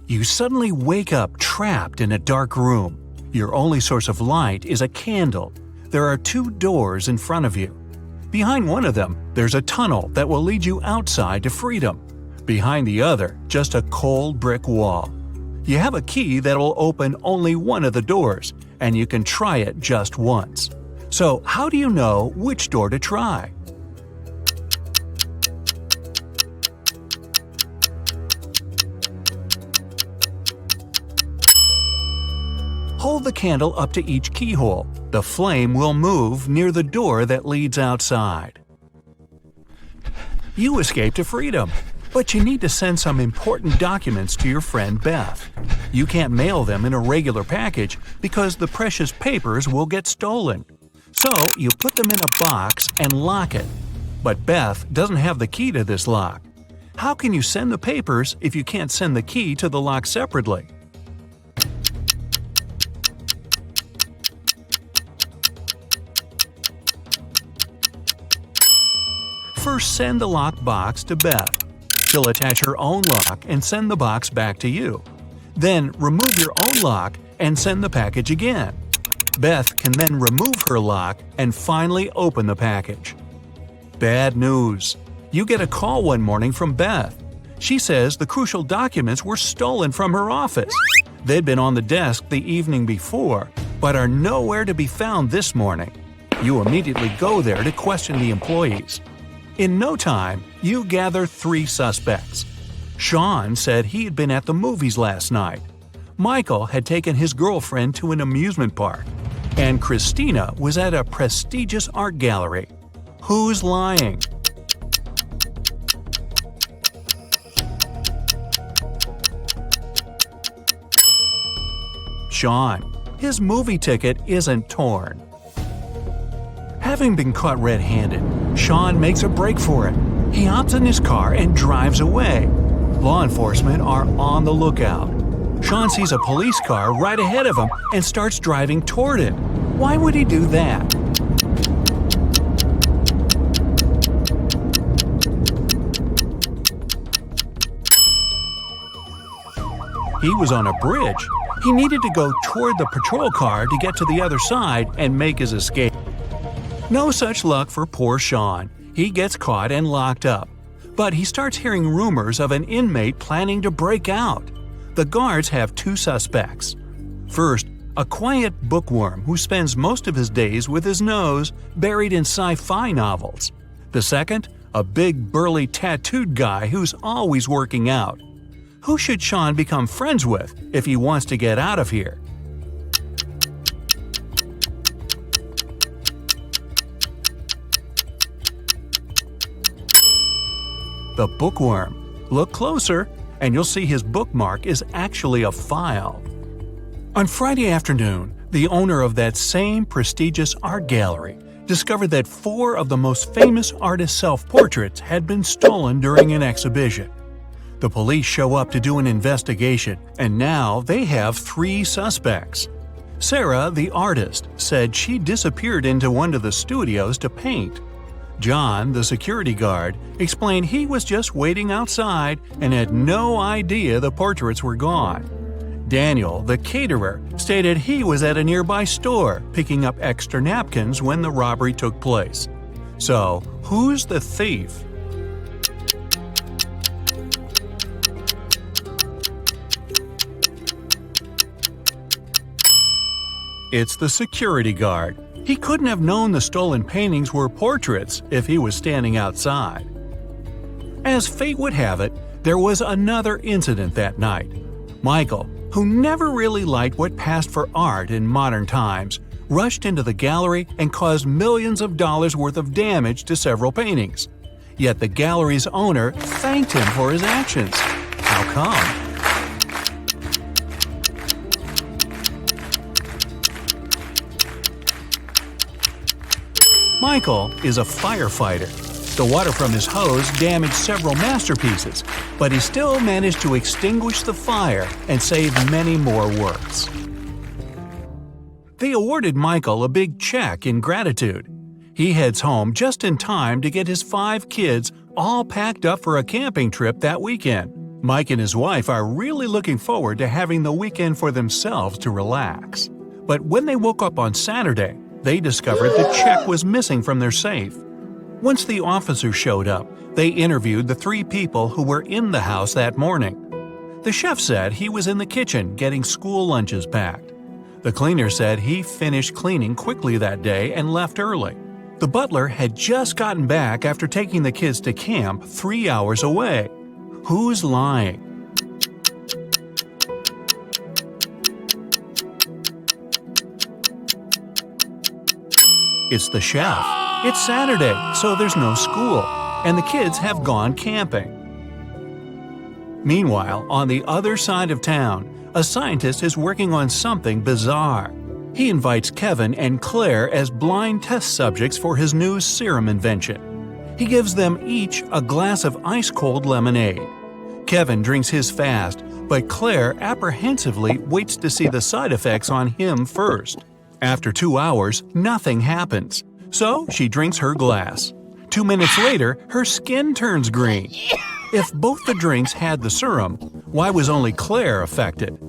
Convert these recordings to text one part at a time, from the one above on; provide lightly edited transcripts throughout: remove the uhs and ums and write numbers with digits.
You suddenly wake up trapped in a dark room. Your only source of light is a candle. There are 2 doors in front of you. Behind one of them, there's a tunnel that will lead you outside to freedom. Behind the other, just a cold brick wall. You have a key that will open only one of the doors, and you can try it just once. So, how do you know which door to try? Hold the candle up to each keyhole. The flame will move near the door that leads outside. You escape to freedom, but you need to send some important documents to your friend Beth. You can't mail them in a regular package because the precious papers will get stolen. So you put them in a box and lock it. But Beth doesn't have the key to this lock. How can you send the papers if you can't send the key to the lock separately? First, send the lock box to Beth. She'll attach her own lock and send the box back to you. Then remove your own lock and send the package again. Beth can then remove her lock and finally open the package. Bad news. You get a call one morning from Beth. She says the crucial documents were stolen from her office. They'd been on the desk the evening before, but are nowhere to be found this morning. You immediately go there to question the employees. In no time, you gather 3 suspects. Sean said he had been at the movies last night. Michael had taken his girlfriend to an amusement park. And Christina was at a prestigious art gallery. Who's lying? Sean. His movie ticket isn't torn. Having been caught red-handed, Sean makes a break for it. He hops in his car and drives away. Law enforcement are on the lookout. Sean sees a police car right ahead of him and starts driving toward it. Why would he do that? He was on a bridge. He needed to go toward the patrol car to get to the other side and make his escape. No such luck for poor Sean. He gets caught and locked up. But he starts hearing rumors of an inmate planning to break out. The guards have 2 suspects. First, a quiet bookworm who spends most of his days with his nose buried in sci-fi novels. The second, a big burly tattooed guy who's always working out. Who should Sean become friends with if he wants to get out of here? The bookworm. Look closer, and you'll see his bookmark is actually a file. On Friday afternoon, the owner of that same prestigious art gallery discovered that 4 of the most famous artists' self-portraits had been stolen during an exhibition. The police show up to do an investigation, and now they have 3 suspects. Sarah, the artist, said she disappeared into one of the studios to paint. John, the security guard, explained he was just waiting outside and had no idea the portraits were gone. Daniel, the caterer, stated he was at a nearby store picking up extra napkins when the robbery took place. So, who's the thief? It's the security guard. He couldn't have known the stolen paintings were portraits if he was standing outside. As fate would have it, there was another incident that night. Michael, who never really liked what passed for art in modern times, rushed into the gallery and caused millions of dollars worth of damage to several paintings. Yet the gallery's owner thanked him for his actions. How come? Michael is a firefighter. The water from his hose damaged several masterpieces, but he still managed to extinguish the fire and save many more works. They awarded Michael a big check in gratitude. He heads home just in time to get his 5 kids all packed up for a camping trip that weekend. Mike and his wife are really looking forward to having the weekend for themselves to relax. But when they woke up on Saturday, they discovered the check was missing from their safe. Once the officer showed up, they interviewed the 3 people who were in the house that morning. The chef said he was in the kitchen getting school lunches packed. The cleaner said he finished cleaning quickly that day and left early. The butler had just gotten back after taking the kids to camp 3 hours away. Who's lying? It's the chef. It's Saturday, so there's no school, and the kids have gone camping. Meanwhile, on the other side of town, a scientist is working on something bizarre. He invites Kevin and Claire as blind test subjects for his new serum invention. He gives them each a glass of ice-cold lemonade. Kevin drinks his fast, but Claire apprehensively waits to see the side effects on him first. After 2 hours, nothing happens, so she drinks her glass. 2 minutes later, her skin turns green. If both the drinks had the serum, why was only Claire affected?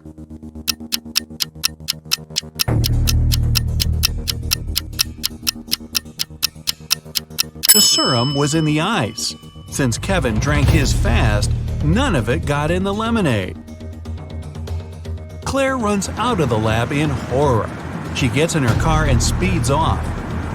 The serum was in the ice. Since Kevin drank his fast, none of it got in the lemonade. Claire runs out of the lab in horror. She gets in her car and speeds off.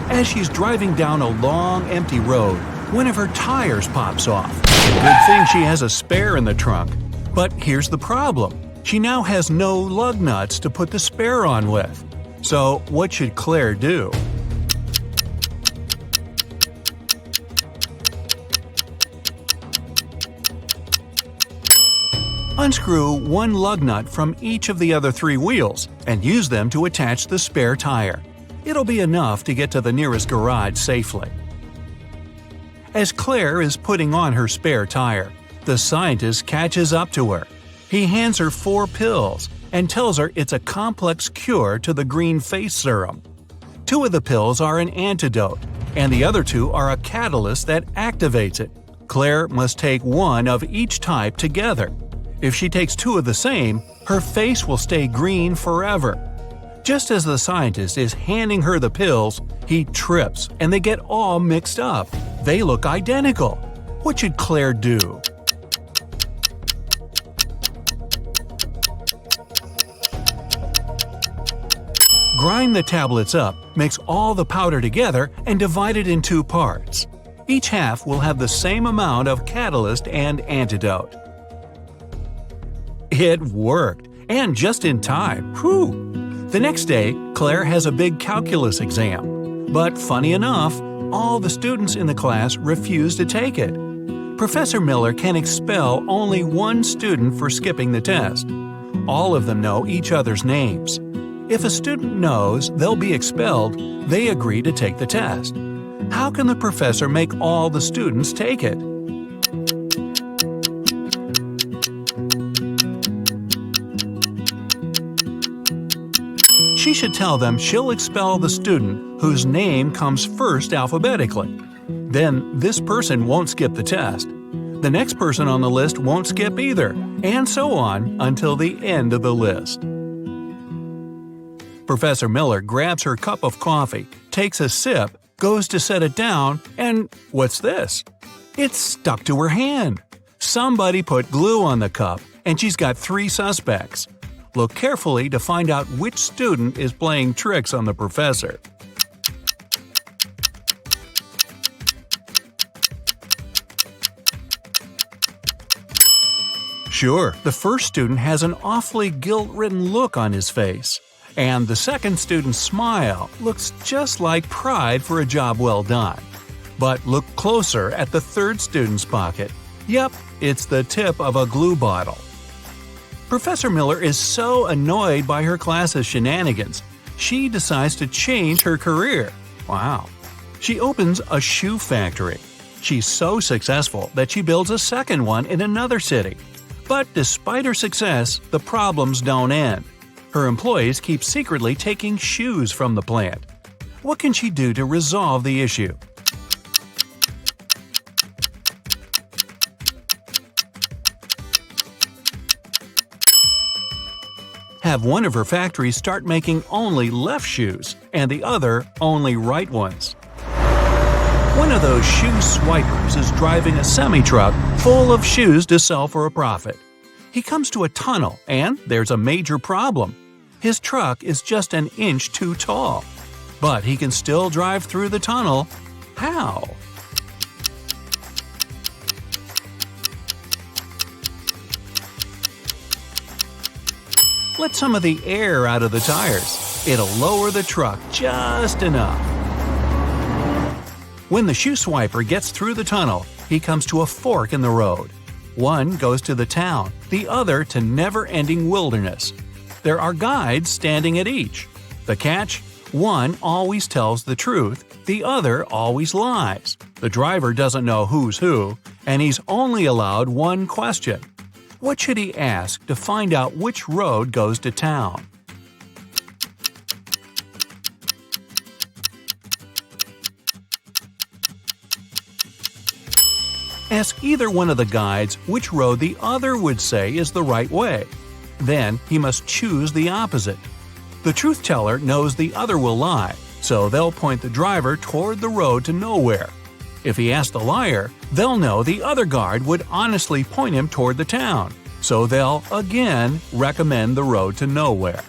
As she's driving down a long, empty road, one of her tires pops off. Good thing she has a spare in the trunk. But here's the problem. She now has no lug nuts to put the spare on with. So what should Claire do? Unscrew one lug nut from each of the other 3 wheels and use them to attach the spare tire. It'll be enough to get to the nearest garage safely. As Claire is putting on her spare tire, the scientist catches up to her. He hands her 4 pills and tells her it's a complex cure to the green face serum. 2 of the pills are an antidote, and the other 2 are a catalyst that activates it. Claire must take 1 of each type together. If she takes 2 of the same, her face will stay green forever. Just as the scientist is handing her the pills, he trips and they get all mixed up. They look identical. What should Claire do? Grind the tablets up, mix all the powder together, and divide it in 2 parts. Each half will have the same amount of catalyst and antidote. It worked, and just in time. Whew! The next day, Claire has a big calculus exam. But funny enough, all the students in the class refuse to take it. Professor Miller can expel only 1 student for skipping the test. All of them know each other's names. If a student knows they'll be expelled, they agree to take the test. How can the professor make all the students take it? She should tell them she'll expel the student whose name comes first alphabetically. Then this person won't skip the test. The next person on the list won't skip either, and so on until the end of the list. Professor Miller grabs her cup of coffee, takes a sip, goes to set it down, and what's this? It's stuck to her hand. Somebody put glue on the cup, and she's got 3 suspects. Look carefully to find out which student is playing tricks on the professor. Sure, the first student has an awfully guilt-ridden look on his face. And the second student's smile looks just like pride for a job well done. But look closer at the third student's pocket. Yep, it's the tip of a glue bottle. Professor Miller is so annoyed by her class's shenanigans, she decides to change her career. Wow. She opens a shoe factory. She's so successful that she builds a second one in another city. But despite her success, the problems don't end. Her employees keep secretly taking shoes from the plant. What can she do to resolve the issue? have one of her factories start making only left shoes and the other only right ones. One of those shoe swipers is driving a semi-truck full of shoes to sell for a profit. He comes to a tunnel and there's a major problem. His truck is just an inch too tall. But he can still drive through the tunnel. How? Let some of the air out of the tires. It'll lower the truck just enough. When the shoe swiper gets through the tunnel, he comes to a fork in the road. One goes to the town, the other to never-ending wilderness. There are guides standing at each. The catch? One always tells the truth, the other always lies. The driver doesn't know who's who, and he's only allowed one question. What should he ask to find out which road goes to town? Ask either one of the guides which road the other would say is the right way. Then he must choose the opposite. The truth teller knows the other will lie, so they'll point the driver toward the road to nowhere. If he asks the liar, they'll know the other guard would honestly point him toward the town, so they'll again recommend the road to nowhere.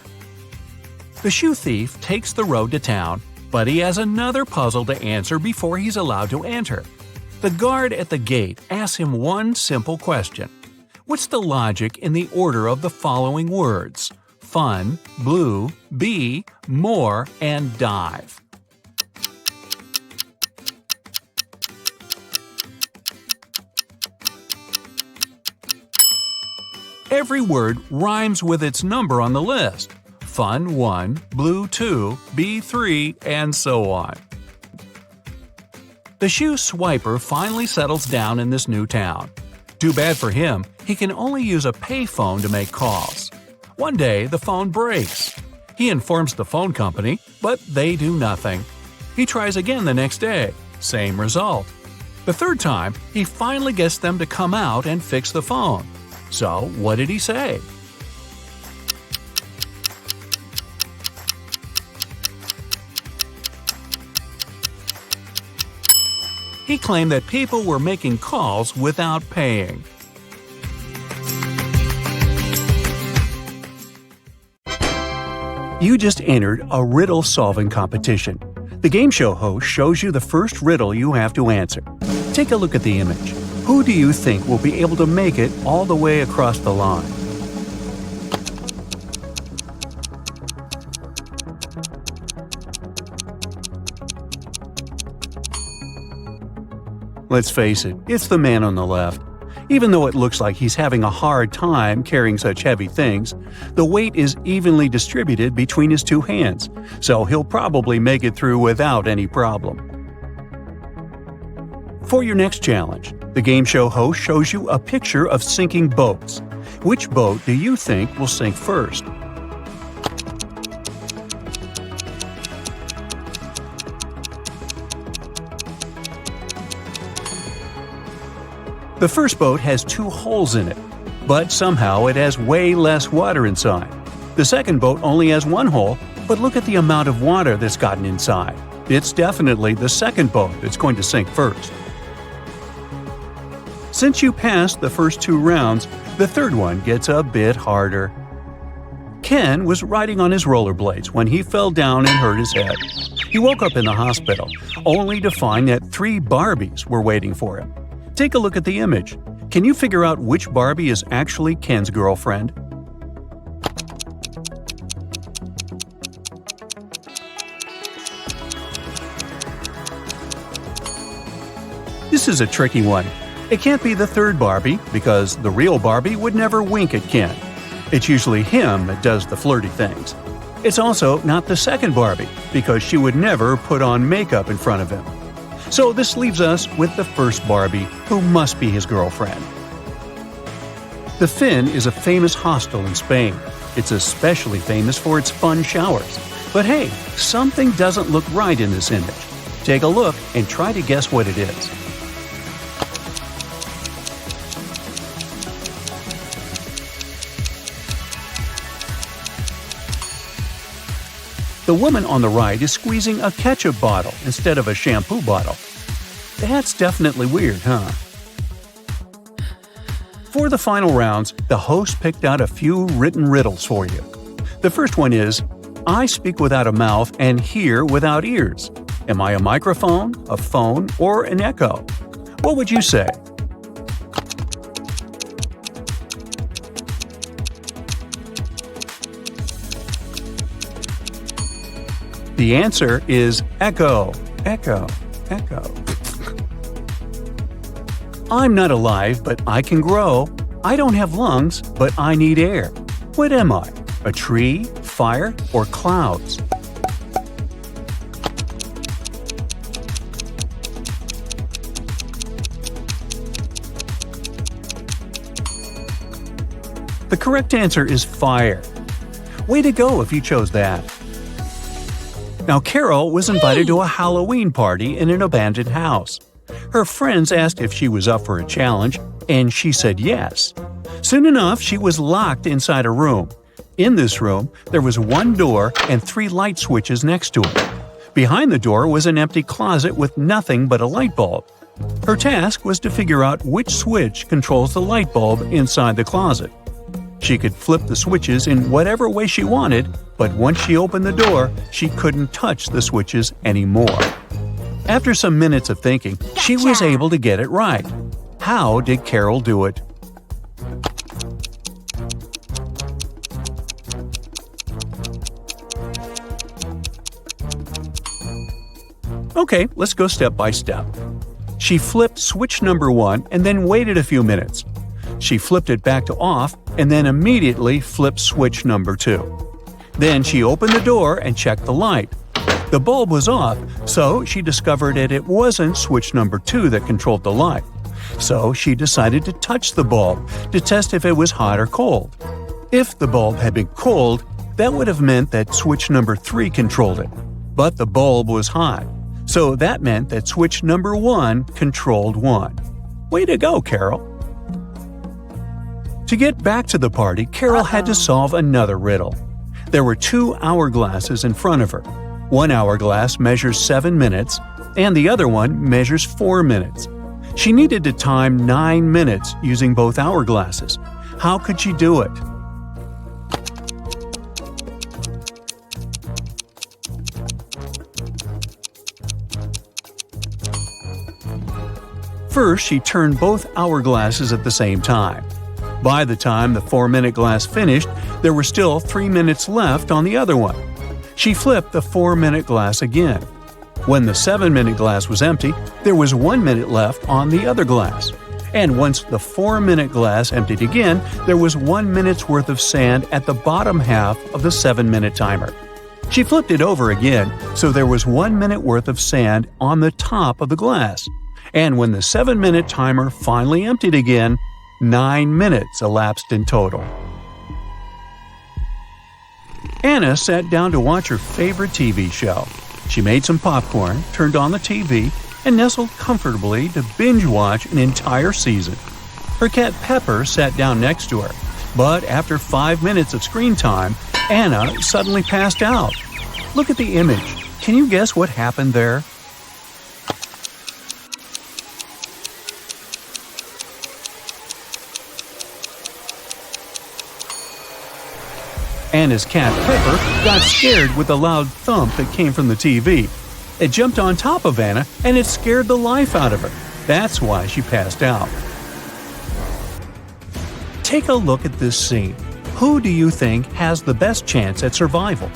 The shoe thief takes the road to town, but he has another puzzle to answer before he's allowed to enter. The guard at the gate asks him one simple question. What's the logic in the order of the following words? Fun, blue, bee, more, and dive. Every word rhymes with its number on the list. Fun 1, blue 2, bee 3, and so on. The shoe swiper finally settles down in this new town. Too bad for him, he can only use a payphone to make calls. One day, the phone breaks. He informs the phone company, but they do nothing. He tries again the next day. Same result. The third time, he finally gets them to come out and fix the phone. So, what did he say? He claimed that people were making calls without paying. You just entered a riddle-solving competition. The game show host shows you the first riddle you have to answer. Take a look at the image. Who do you think will be able to make it all the way across the line? Let's face it, it's the man on the left. Even though it looks like he's having a hard time carrying such heavy things, the weight is evenly distributed between his two hands, so he'll probably make it through without any problem. For your next challenge, the game show host shows you a picture of sinking boats. Which boat do you think will sink first? The first boat has 2 holes in it, but somehow it has way less water inside. The second boat only has 1 hole, but look at the amount of water that's gotten inside. It's definitely the second boat that's going to sink first. Since you passed the first 2 rounds, the third one gets a bit harder. Ken was riding on his rollerblades when he fell down and hurt his head. He woke up in the hospital, only to find that 3 Barbies were waiting for him. Take a look at the image. Can you figure out which Barbie is actually Ken's girlfriend? This is a tricky one. It can't be the third Barbie, because the real Barbie would never wink at Ken. It's usually him that does the flirty things. It's also not the second Barbie, because she would never put on makeup in front of him. So this leaves us with the first Barbie, who must be his girlfriend. The Finn is a famous hostel in Spain. It's especially famous for its fun showers. But hey, something doesn't look right in this image. Take a look and try to guess what it is. The woman on the right is squeezing a ketchup bottle instead of a shampoo bottle. That's definitely weird, huh? For the final rounds, the host picked out a few written riddles for you. The first one is, I speak without a mouth and hear without ears. Am I a microphone, a phone, or an echo? What would you say? The answer is echo, echo, echo. I'm not alive, but I can grow. I don't have lungs, but I need air. What am I? A tree, fire, or clouds? The correct answer is fire. Way to go if you chose that. Now, Carol was invited to a Halloween party in an abandoned house. Her friends asked if she was up for a challenge, and she said yes. Soon enough, she was locked inside a room. In this room, there was one door and 3 light switches next to it. Behind the door was an empty closet with nothing but a light bulb. Her task was to figure out which switch controls the light bulb inside the closet. She could flip the switches in whatever way she wanted, but once she opened the door, she couldn't touch the switches anymore. After some minutes of thinking, she was able to get it right. How did Carol do it? Okay, let's go step by step. She flipped switch number 1 and then waited a few minutes. She flipped it back to off and then immediately flipped switch number 2. Then she opened the door and checked the light. The bulb was off, so she discovered that it wasn't switch number 2 that controlled the light. So she decided to touch the bulb to test if it was hot or cold. If the bulb had been cold, that would have meant that switch number 3 controlled it. But the bulb was hot, so that meant that switch number 1 controlled 1. Way to go, Carol! To get back to the party, Carol had to solve another riddle. There were 2 hourglasses in front of her. One hourglass measures 7 minutes, and the other one measures 4 minutes. She needed to time 9 minutes using both hourglasses. How could she do it? First, she turned both hourglasses at the same time. By the time the 4-minute glass finished, there were still 3 minutes left on the other one. She flipped the 4-minute glass again. When the 7-minute glass was empty, there was 1 minute left on the other glass. And once the 4-minute glass emptied again, there was 1 minute's worth of sand at the bottom half of the 7-minute timer. She flipped it over again, so there was 1 minute worth of sand on the top of the glass. And when the 7-minute timer finally emptied again, 9 minutes elapsed in total. Anna sat down to watch her favorite TV show. She made some popcorn, turned on the TV, and nestled comfortably to binge-watch an entire season. Her cat Pepper sat down next to her, but after 5 minutes of screen time, Anna suddenly passed out. Look at the image. Can you guess what happened there? Anna's cat Pepper got scared with the loud thump that came from the TV. It jumped on top of Anna and it scared the life out of her. That's why she passed out. Take a look at this scene. Who do you think has the best chance at survival?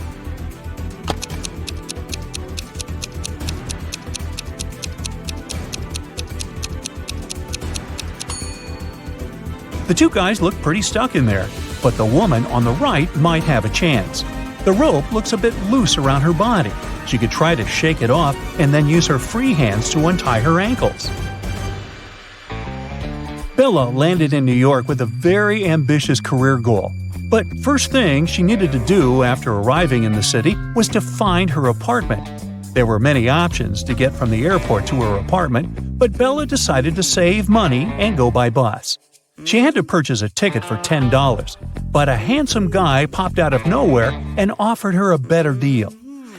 The 2 guys look pretty stuck in there, but the woman on the right might have a chance. The rope looks a bit loose around her body. She could try to shake it off and then use her free hands to untie her ankles. Bella landed in New York with a very ambitious career goal. But first thing she needed to do after arriving in the city was to find her apartment. There were many options to get from the airport to her apartment, but Bella decided to save money and go by bus. She had to purchase a ticket for $10, but a handsome guy popped out of nowhere and offered her a better deal.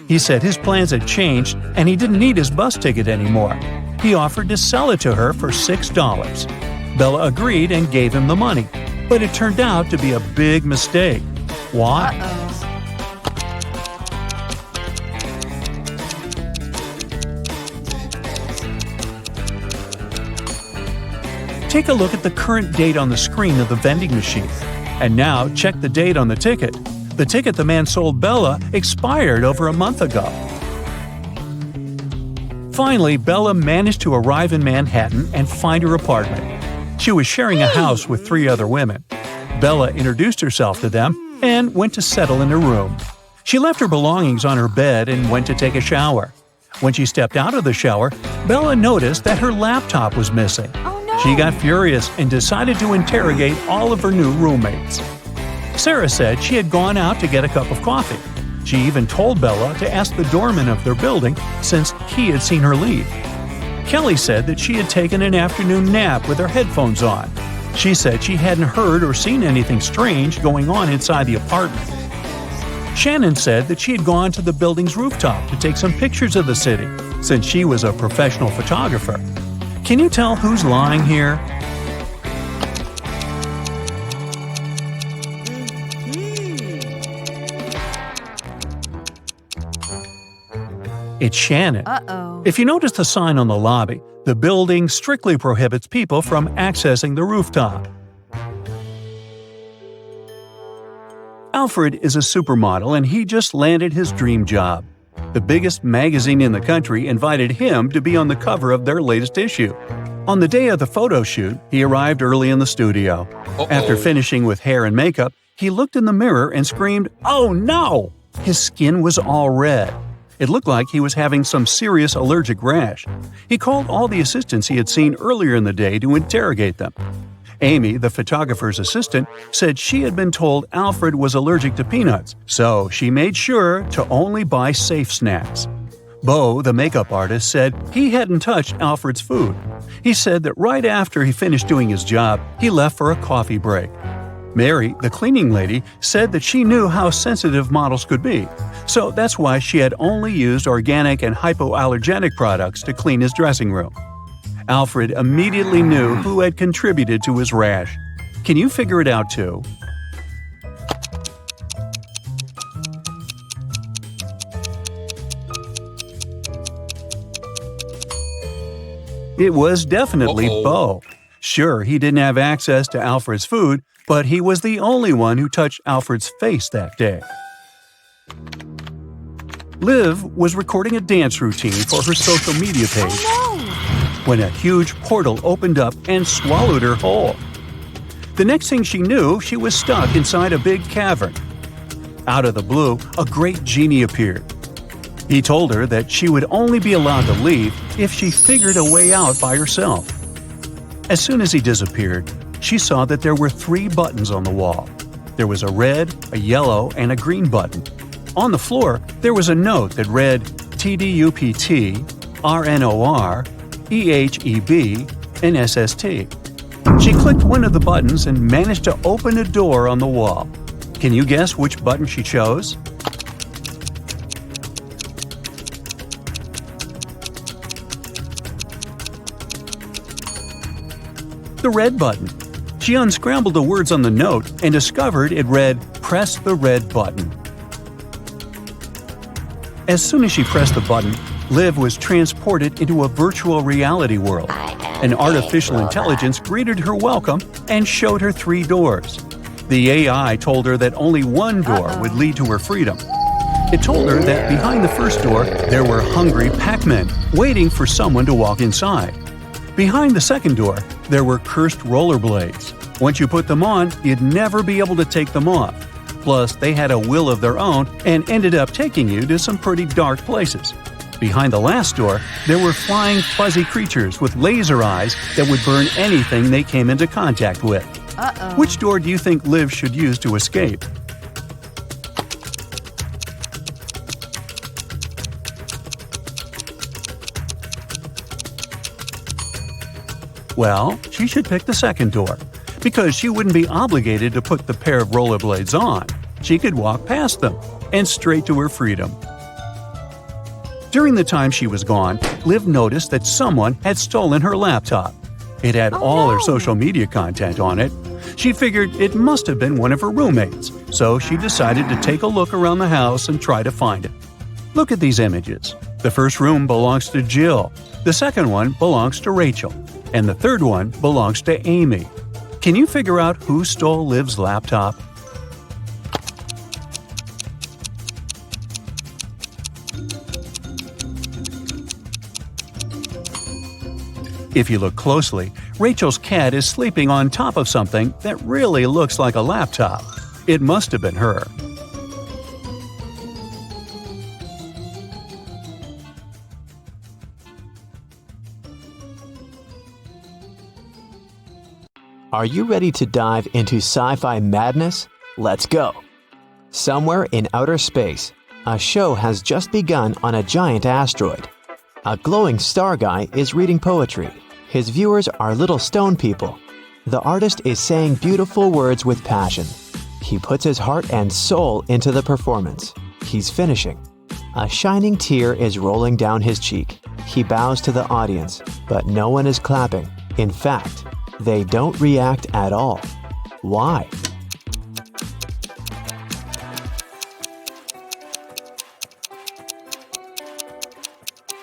He said his plans had changed and he didn't need his bus ticket anymore. He offered to sell it to her for $6. Bella agreed and gave him the money, but it turned out to be a big mistake. Why? Take a look at the current date on the screen of the vending machine. And now check the date on the ticket. The ticket the man sold Bella expired over a month ago. Finally, Bella managed to arrive in Manhattan and find her apartment. She was sharing a house with 3 other women. Bella introduced herself to them and went to settle in her room. She left her belongings on her bed and went to take a shower. When she stepped out of the shower, Bella noticed that her laptop was missing. She got furious and decided to interrogate all of her new roommates. Sarah said she had gone out to get a cup of coffee. She even told Bella to ask the doorman of their building since he had seen her leave. Kelly said that she had taken an afternoon nap with her headphones on. She said she hadn't heard or seen anything strange going on inside the apartment. Shannon said that she had gone to the building's rooftop to take some pictures of the city since she was a professional photographer. Can you tell who's lying here? It's Shannon. If you notice the sign on the lobby, the building strictly prohibits people from accessing the rooftop. Alfred is a supermodel and he just landed his dream job. The biggest magazine in the country invited him to be on the cover of their latest issue. On the day of the photo shoot, he arrived early in the studio. After finishing with hair and makeup, he looked in the mirror and screamed, "Oh no!" His skin was all red. It looked like he was having some serious allergic rash. He called all the assistants he had seen earlier in the day to interrogate them. Amy, the photographer's assistant, said she had been told Alfred was allergic to peanuts, so she made sure to only buy safe snacks. Bo, the makeup artist, said he hadn't touched Alfred's food. He said that right after he finished doing his job, he left for a coffee break. Mary, the cleaning lady, said that she knew how sensitive models could be, so that's why she had only used organic and hypoallergenic products to clean his dressing room. Alfred immediately knew who had contributed to his rash. Can you figure it out too? It was definitely Bo. Sure, he didn't have access to Alfred's food, but he was the only one who touched Alfred's face that day. Liv was recording a dance routine for her social media page when a huge portal opened up and swallowed her whole. The next thing she knew, she was stuck inside a big cavern. Out of the blue, a great genie appeared. He told her that she would only be allowed to leave if she figured a way out by herself. As soon as he disappeared, she saw that there were 3 buttons on the wall. There was a red, a yellow, and a green button. On the floor, there was a note that read TDUPT, RNOR, EHEB, and SST. She clicked one of the buttons and managed to open a door on the wall. Can you guess which button she chose? The red button. She unscrambled the words on the note and discovered it read, "Press the red button." As soon as she pressed the button, Liv was transported into a virtual reality world. An artificial intelligence greeted her welcome and showed her 3 doors. The AI told her that only one door would lead to her freedom. It told her that behind the first door, there were hungry Pac-Men waiting for someone to walk inside. Behind the second door, there were cursed rollerblades. Once you put them on, you'd never be able to take them off. Plus, they had a will of their own and ended up taking you to some pretty dark places. Behind the last door, there were flying fuzzy creatures with laser eyes that would burn anything they came into contact with. Which door do you think Liv should use to escape? Well, she should pick the second door, because she wouldn't be obligated to put the pair of rollerblades on. She could walk past them and straight to her freedom. During the time she was gone, Liv noticed that someone had stolen her laptop. It had all her social media content on it. She figured it must have been one of her roommates, so she decided to take a look around the house and try to find it. Look at these images. The first room belongs to Jill, the second one belongs to Rachel, and the third one belongs to Amy. Can you figure out who stole Liv's laptop? If you look closely, Rachel's cat is sleeping on top of something that really looks like a laptop. It must have been her. Are you ready to dive into sci-fi madness? Let's go! Somewhere in outer space, a show has just begun on a giant asteroid. A glowing star guy is reading poetry. His viewers are little stone people. The artist is saying beautiful words with passion. He puts his heart and soul into the performance. He's finishing. A shining tear is rolling down his cheek. He bows to the audience, but no one is clapping. In fact, they don't react at all. Why?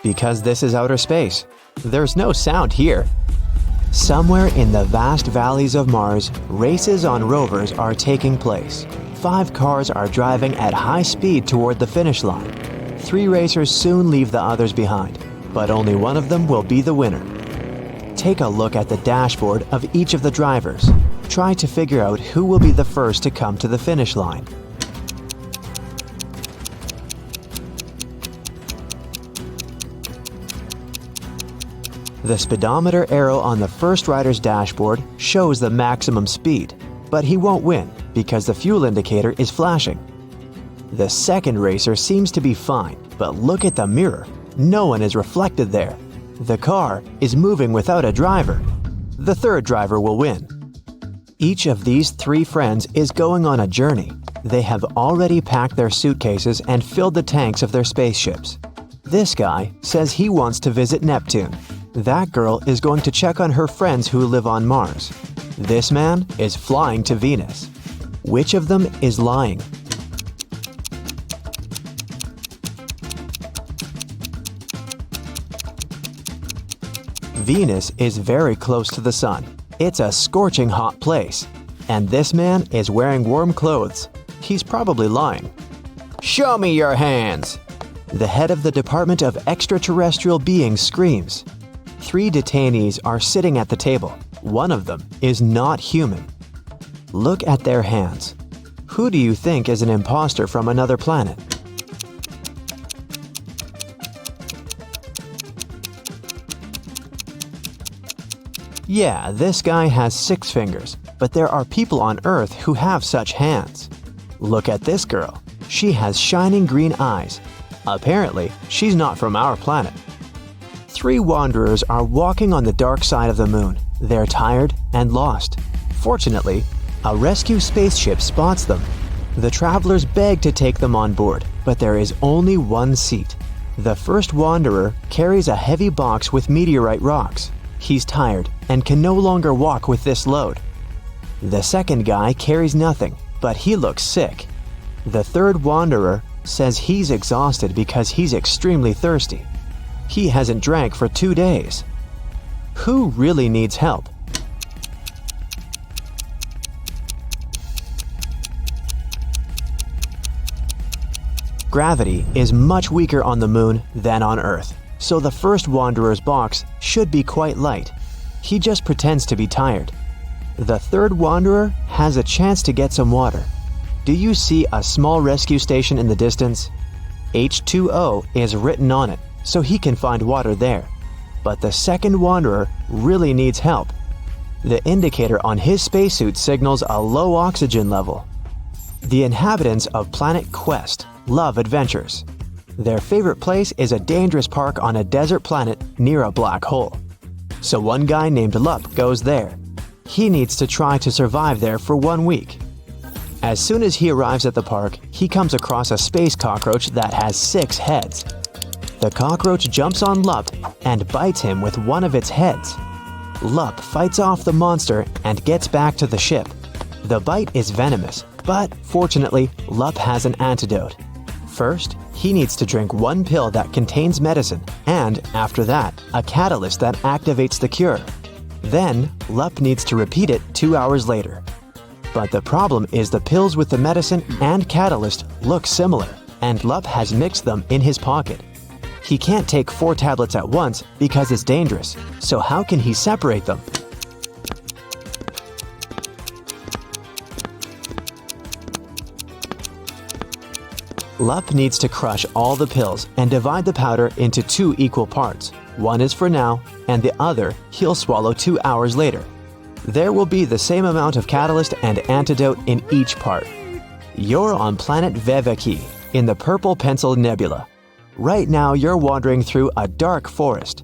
Because this is outer space. There's no sound here. Somewhere in the vast valleys of Mars, races on rovers are taking place. 5 cars are driving at high speed toward the finish line. 3 racers soon leave the others behind, but only one of them will be the winner. Take a look at the dashboard of each of the drivers. Try to figure out who will be the first to come to the finish line. The speedometer arrow on the first rider's dashboard shows the maximum speed, but he won't win because the fuel indicator is flashing. The second racer seems to be fine, but look at the mirror. No one is reflected there. The car is moving without a driver. The third driver will win. Each of these 3 friends is going on a journey. They have already packed their suitcases and filled the tanks of their spaceships. This guy says he wants to visit Neptune. That girl is going to check on her friends who live on Mars. This man is flying to Venus. Which of them is lying? Venus is very close to the sun. It's a scorching hot place. And this man is wearing warm clothes. He's probably lying. Show me your hands! The head of the Department of Extraterrestrial Beings screams. 3 detainees are sitting at the table. One of them is not human. Look at their hands. Who do you think is an imposter from another planet? Yeah, this guy has 6 fingers, but there are people on Earth who have such hands. Look at this girl. She has shining green eyes. Apparently, she's not from our planet. 3 wanderers are walking on the dark side of the moon. They're tired and lost. Fortunately, a rescue spaceship spots them. The travelers beg to take them on board, but there is only one seat. The first wanderer carries a heavy box with meteorite rocks. He's tired and can no longer walk with this load. The second guy carries nothing, but he looks sick. The third wanderer says he's exhausted because he's extremely thirsty. He hasn't drank for 2 days. Who really needs help? Gravity is much weaker on the moon than on Earth, so the first wanderer's box should be quite light. He just pretends to be tired. The third wanderer has a chance to get some water. Do you see a small rescue station in the distance? H2O is written on it, so he can find water there. But the second wanderer really needs help. The indicator on his spacesuit signals a low oxygen level. The inhabitants of Planet Quest love adventures. Their favorite place is a dangerous park on a desert planet near a black hole. So one guy named Lup goes there. He needs to try to survive there for 1 week. As soon as he arrives at the park, he comes across a space cockroach that has 6 heads. The cockroach jumps on Lup and bites him with one of its heads. Lup fights off the monster and gets back to the ship. The bite is venomous, but fortunately, Lup has an antidote. First, he needs to drink one pill that contains medicine, and after that, a catalyst that activates the cure. Then, Lup needs to repeat it 2 hours later. But the problem is the pills with the medicine and catalyst look similar, and Lup has mixed them in his pocket. He can't take 4 tablets at once because it's dangerous, so how can he separate them? Lup needs to crush all the pills and divide the powder into 2 equal parts. One is for now, and the other he'll swallow 2 hours later. There will be the same amount of catalyst and antidote in each part. You're on planet Veveki, in the Purple Pencil Nebula. Right now you're wandering through a dark forest.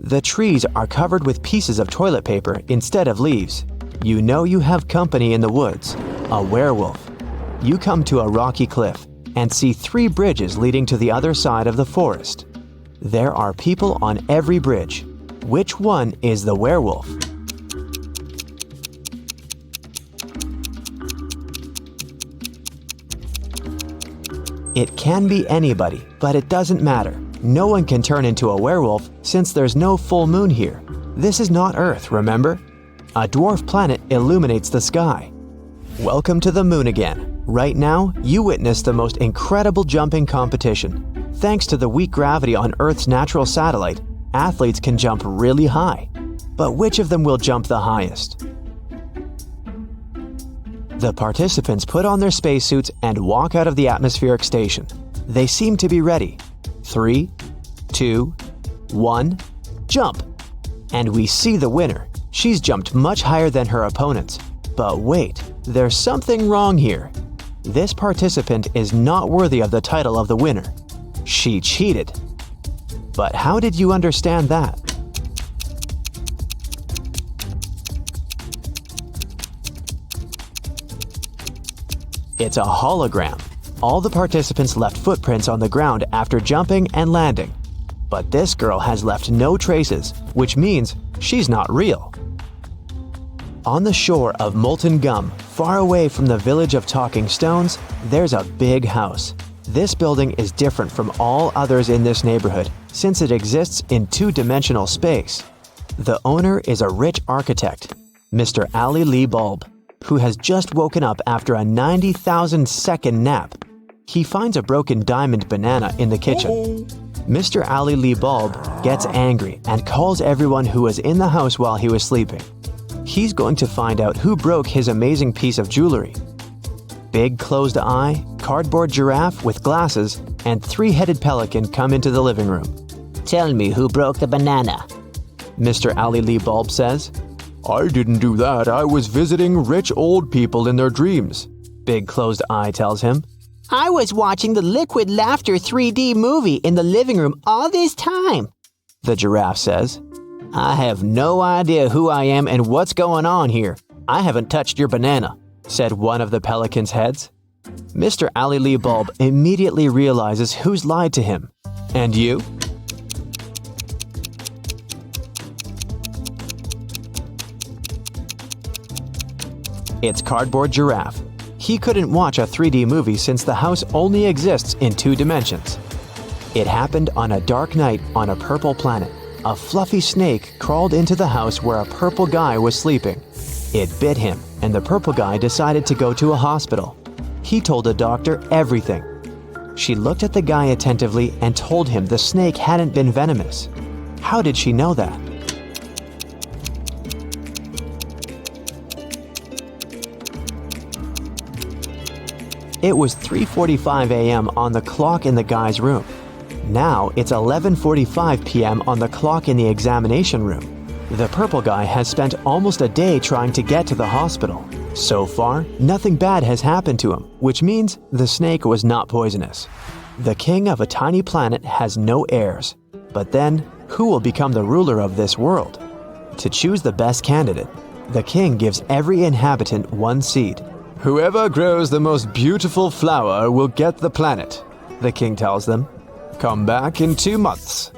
The trees are covered with pieces of toilet paper instead of leaves. You know you have company in the woods, a werewolf. You come to a rocky cliff and see 3 bridges leading to the other side of the forest. There are people on every bridge. Which one is the werewolf? It can be anybody, but it doesn't matter. No one can turn into a werewolf since there's no full moon here. This is not Earth, remember? A dwarf planet illuminates the sky. Welcome to the moon again. Right now, you witness the most incredible jumping competition. Thanks to the weak gravity on Earth's natural satellite, athletes can jump really high. But which of them will jump the highest? The participants put on their spacesuits and walk out of the atmospheric station. They seem to be ready. 3, 2, 1, jump! And we see the winner. She's jumped much higher than her opponents. But wait, there's something wrong here. This participant is not worthy of the title of the winner. She cheated. But how did you understand that? It's a hologram. All the participants left footprints on the ground after jumping and landing. But this girl has left no traces, which means she's not real. On the shore of Molten Gum, far away from the village of Talking Stones, there's a big house. This building is different from all others in this neighborhood since it exists in 2-dimensional space. The owner is a rich architect, Mr. Ali Lee Bulb, who has just woken up after a 90,000-second nap. He finds a broken diamond banana in the kitchen. Mr. Ali Lee Bulb gets angry and calls everyone who was in the house while he was sleeping. He's going to find out who broke his amazing piece of jewelry. Big closed eye, cardboard giraffe with glasses, and 3-headed pelican come into the living room. Tell me who broke the banana. Mr. Ali Lee Bulb says. I didn't do that. I was visiting rich old people in their dreams, Big closed eye tells him. I was watching the Liquid Laughter 3D movie in the living room all this time, the giraffe says. I have no idea who I am and what's going on here. I haven't touched your banana, said one of the pelican's heads. Mr. Ali Lee Bulb immediately realizes who's lied to him. And you? It's Cardboard Giraffe. He couldn't watch a 3D movie since the house only exists in 2 dimensions. It happened on a dark night on a purple planet. A fluffy snake crawled into the house where a purple guy was sleeping. It bit him, and the purple guy decided to go to a hospital. He told the doctor everything. She looked at the guy attentively and told him the snake hadn't been venomous. How did she know that? It was 3:45 a.m. on the clock in the guy's room. Now it's 11:45 p.m. on the clock in the examination room. The purple guy has spent almost a day trying to get to the hospital. So far, nothing bad has happened to him, which means the snake was not poisonous. The king of a tiny planet has no heirs. But then, who will become the ruler of this world? To choose the best candidate, the king gives every inhabitant 1 seed. Whoever grows the most beautiful flower will get the planet, the king tells them. Come back in 2 months.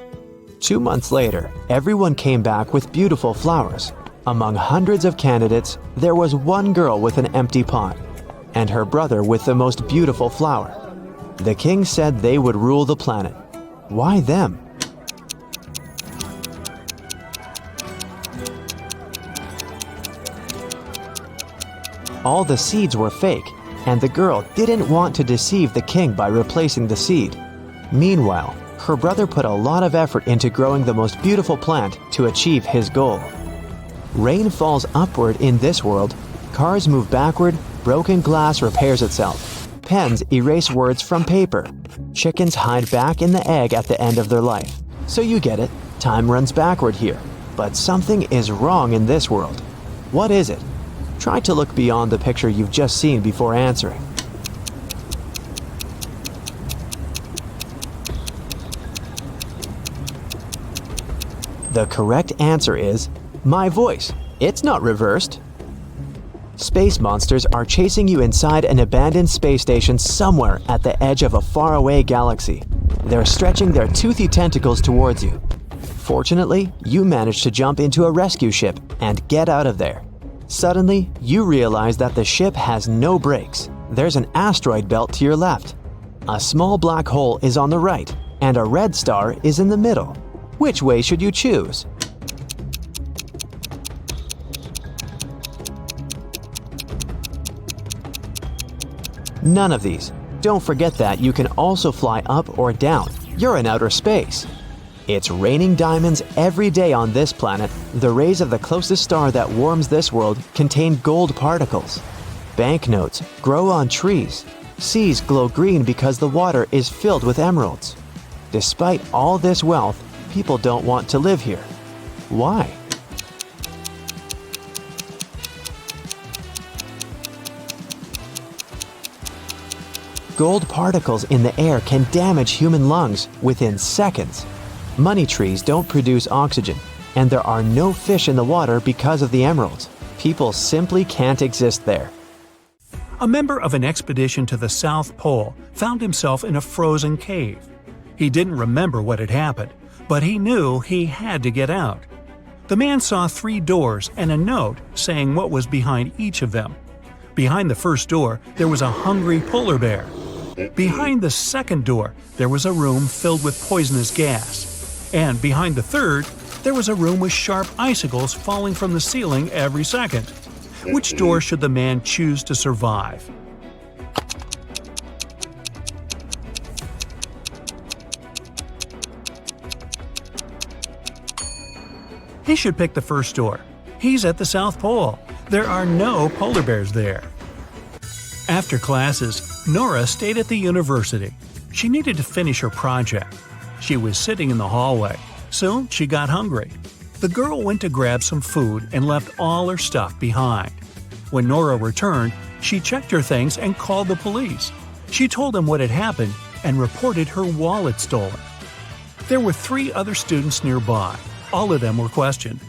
2 months later, everyone came back with beautiful flowers. Among hundreds of candidates, there was one girl with an empty pot, and her brother with the most beautiful flower. The king said they would rule the planet. Why them? All the seeds were fake, and the girl didn't want to deceive the king by replacing the seed. Meanwhile, her brother put a lot of effort into growing the most beautiful plant to achieve his goal. Rain falls upward in this world, cars move backward, broken glass repairs itself, pens erase words from paper, chickens hide back in the egg at the end of their life. So you get it, time runs backward here. But something is wrong in this world. What is it? Try to look beyond the picture you've just seen before answering. The correct answer is my voice. It's not reversed. Space monsters are chasing you inside an abandoned space station somewhere at the edge of a faraway galaxy. They're stretching their toothy tentacles towards you. Fortunately, you manage to jump into a rescue ship and get out of there. Suddenly, you realize that the ship has no brakes. There's an asteroid belt to your left. A small black hole is on the right, and a red star is in the middle. Which way should you choose? None of these. Don't forget that you can also fly up or down. You're in outer space. It's raining diamonds every day on this planet. The rays of the closest star that warms this world contain gold particles. Banknotes grow on trees. Seas glow green because the water is filled with emeralds. Despite all this wealth, people don't want to live here. Why? Gold particles in the air can damage human lungs within seconds. Money trees don't produce oxygen, and there are no fish in the water because of the emeralds. People simply can't exist there. A member of an expedition to the South Pole found himself in a frozen cave. He didn't remember what had happened, but he knew he had to get out. The man saw 3 doors and a note saying what was behind each of them. Behind the first door, there was a hungry polar bear. Behind the second door, there was a room filled with poisonous gas. And behind the third, there was a room with sharp icicles falling from the ceiling every second. Which door should the man choose to survive? He should pick the first door. He's at the South Pole. There are no polar bears there. After classes, Nora stayed at the university. She needed to finish her project. She was sitting in the hallway. Soon she got hungry. The girl went to grab some food and left all her stuff behind. When Nora returned, she checked her things and called the police. She told them what had happened and reported her wallet stolen. There were 3 other students nearby. All of them were questioned.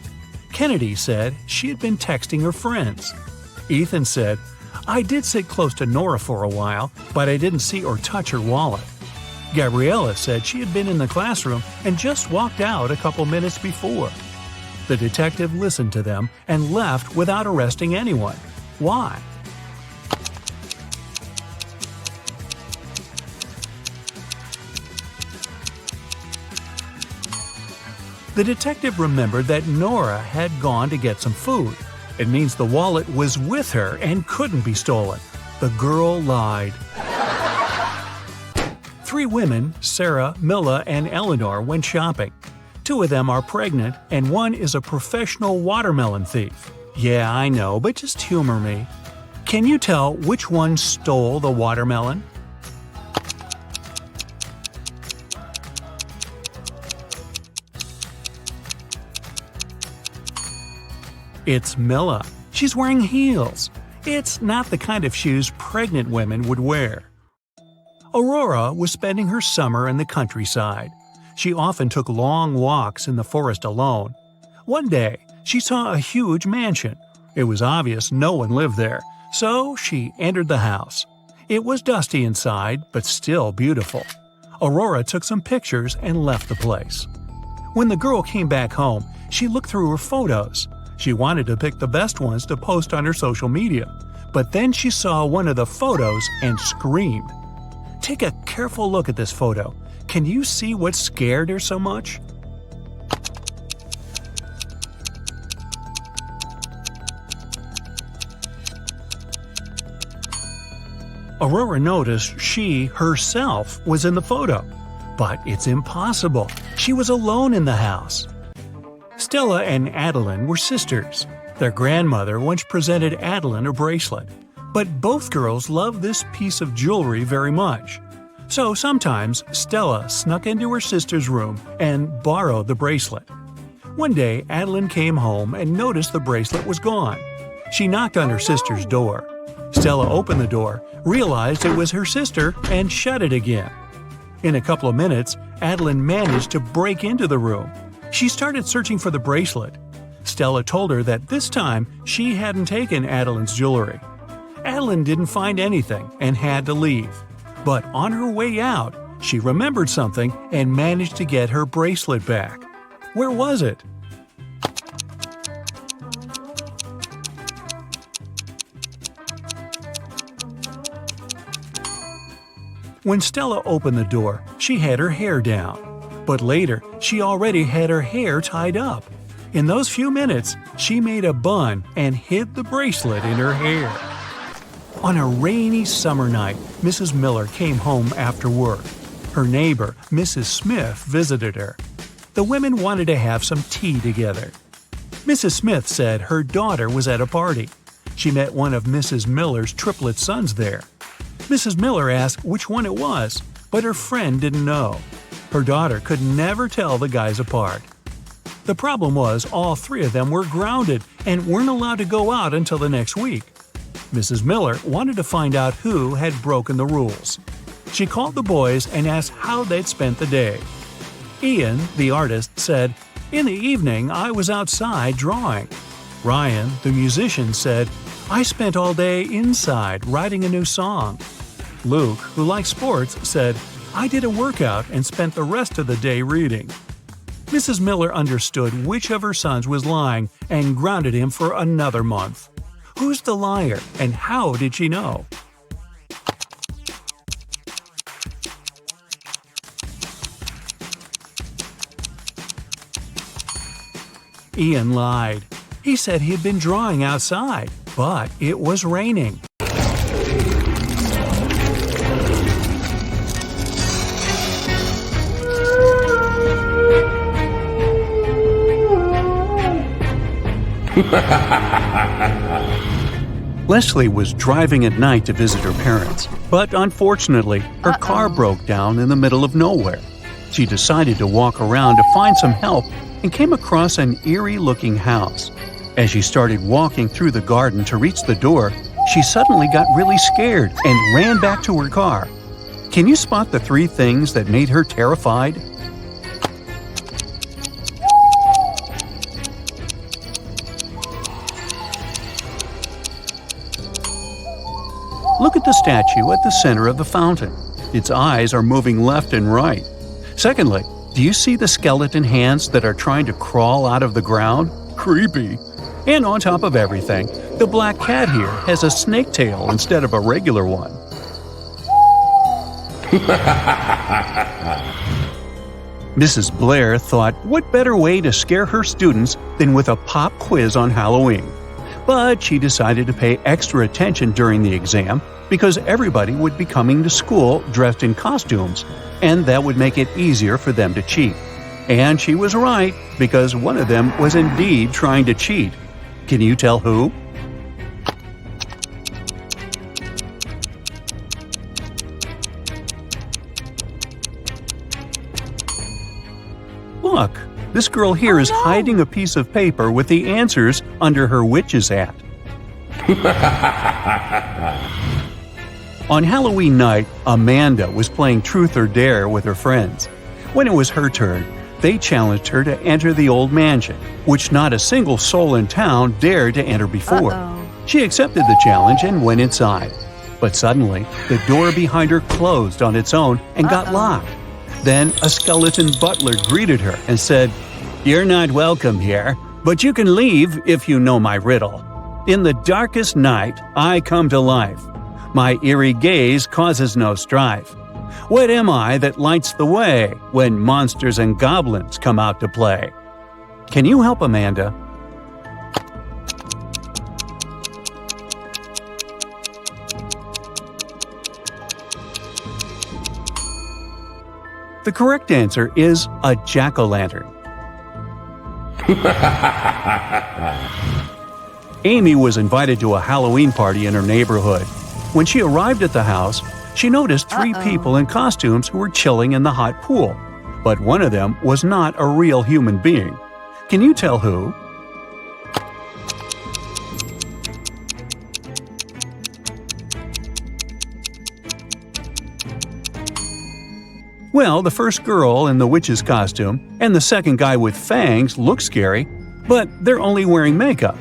Kennedy said she had been texting her friends. Ethan said, "I did sit close to Nora for a while, but I didn't see or touch her wallet." Gabriella said she had been in the classroom and just walked out a couple minutes before. The detective listened to them and left without arresting anyone. Why? The detective remembered that Nora had gone to get some food. It means the wallet was with her and couldn't be stolen. The girl lied. 3 women, Sarah, Milla, and Eleanor, went shopping. 2 of them are pregnant, and 1 is a professional watermelon thief. Yeah, I know, but just humor me. Can you tell which one stole the watermelon? It's Milla. She's wearing heels. It's not the kind of shoes pregnant women would wear. Aurora was spending her summer in the countryside. She often took long walks in the forest alone. One day, she saw a huge mansion. It was obvious no one lived there, so she entered the house. It was dusty inside, but still beautiful. Aurora took some pictures and left the place. When the girl came back home, she looked through her photos. She wanted to pick the best ones to post on her social media, but then she saw one of the photos and screamed. Take a careful look at this photo. Can you see what scared her so much? Aurora noticed she, herself, was in the photo. But it's impossible. She was alone in the house. Stella and Adeline were sisters. Their grandmother once presented Adeline a bracelet. But both girls loved this piece of jewelry very much. So sometimes Stella snuck into her sister's room and borrowed the bracelet. One day, Adeline came home and noticed the bracelet was gone. She knocked on her sister's door. Stella opened the door, realized it was her sister, and shut it again. In a couple of minutes, Adeline managed to break into the room. She started searching for the bracelet. Stella told her that this time she hadn't taken Adeline's jewelry. Adeline didn't find anything and had to leave. But on her way out, she remembered something and managed to get her bracelet back. Where was it? When Stella opened the door, she had her hair down. But later, she already had her hair tied up. In those few minutes, she made a bun and hid the bracelet in her hair. On a rainy summer night, Mrs. Miller came home after work. Her neighbor, Mrs. Smith, visited her. The women wanted to have some tea together. Mrs. Smith said her daughter was at a party. She met one of Mrs. Miller's triplet sons there. Mrs. Miller asked which one it was, but her friend didn't know. Her daughter could never tell the guys apart. The problem was all three of them were grounded and weren't allowed to go out until the next week. Mrs. Miller wanted to find out who had broken the rules. She called the boys and asked how they'd spent the day. Ian, the artist, said, "In the evening, I was outside drawing." Ryan, the musician, said, "I spent all day inside writing a new song." Luke, who likes sports, said, "I did a workout and spent the rest of the day reading." Mrs. Miller understood which of her sons was lying and grounded him for another month. Who's the liar, and how did she know? Ian lied. He said he had been drawing outside, but it was raining. Leslie was driving at night to visit her parents, but unfortunately, her car broke down in the middle of nowhere. She decided to walk around to find some help and came across an eerie-looking house. As she started walking through the garden to reach the door, she suddenly got really scared and ran back to her car. Can you spot the three things that made her terrified? Look at the statue at the center of the fountain. Its eyes are moving left and right. Secondly, do you see the skeleton hands that are trying to crawl out of the ground? Creepy. And on top of everything, the black cat here has a snake tail instead of a regular one. Mrs. Blair thought, what better way to scare her students than with a pop quiz on Halloween? But she decided to pay extra attention during the exam because everybody would be coming to school dressed in costumes, and that would make it easier for them to cheat. And she was right, because one of them was indeed trying to cheat. Can you tell who? Look, this girl here is hiding a piece of paper with the answers under her witch's hat. On Halloween night, Amanda was playing Truth or Dare with her friends. When it was her turn, they challenged her to enter the old mansion, which not a single soul in town dared to enter before. She accepted the challenge and went inside. But suddenly, the door behind her closed on its own and got locked. Then a skeleton butler greeted her and said, "You're not welcome here, but you can leave if you know my riddle. In the darkest night, I come to life. My eerie gaze causes no strife. What am I that lights the way when monsters and goblins come out to play?" Can you help Amanda? The correct answer is a jack-o'-lantern. Amy was invited to a Halloween party in her neighborhood. When she arrived at the house, she noticed three people in costumes who were chilling in the hot pool. But one of them was not a real human being. Can you tell who? Well, the first girl in the witch's costume and the second guy with fangs look scary, but they're only wearing makeup.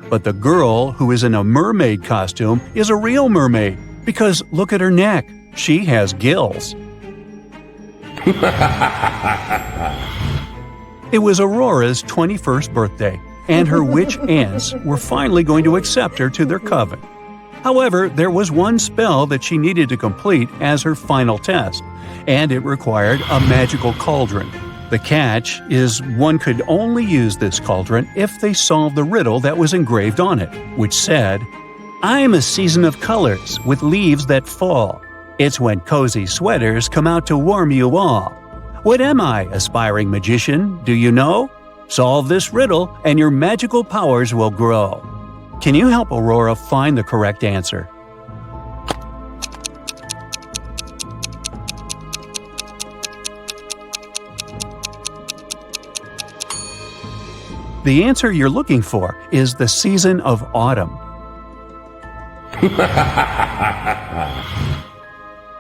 But the girl who is in a mermaid costume is a real mermaid, because look at her neck. She has gills. It was Aurora's 21st birthday, and her witch aunts were finally going to accept her to their coven. However, there was one spell that she needed to complete as her final test, and it required a magical cauldron. The catch is one could only use this cauldron if they solved the riddle that was engraved on it, which said, "I'm a season of colors with leaves that fall. It's when cozy sweaters come out to warm you all. What am I, aspiring magician, do you know? Solve this riddle and your magical powers will grow." Can you help Aurora find the correct answer? The answer you're looking for is the season of autumn.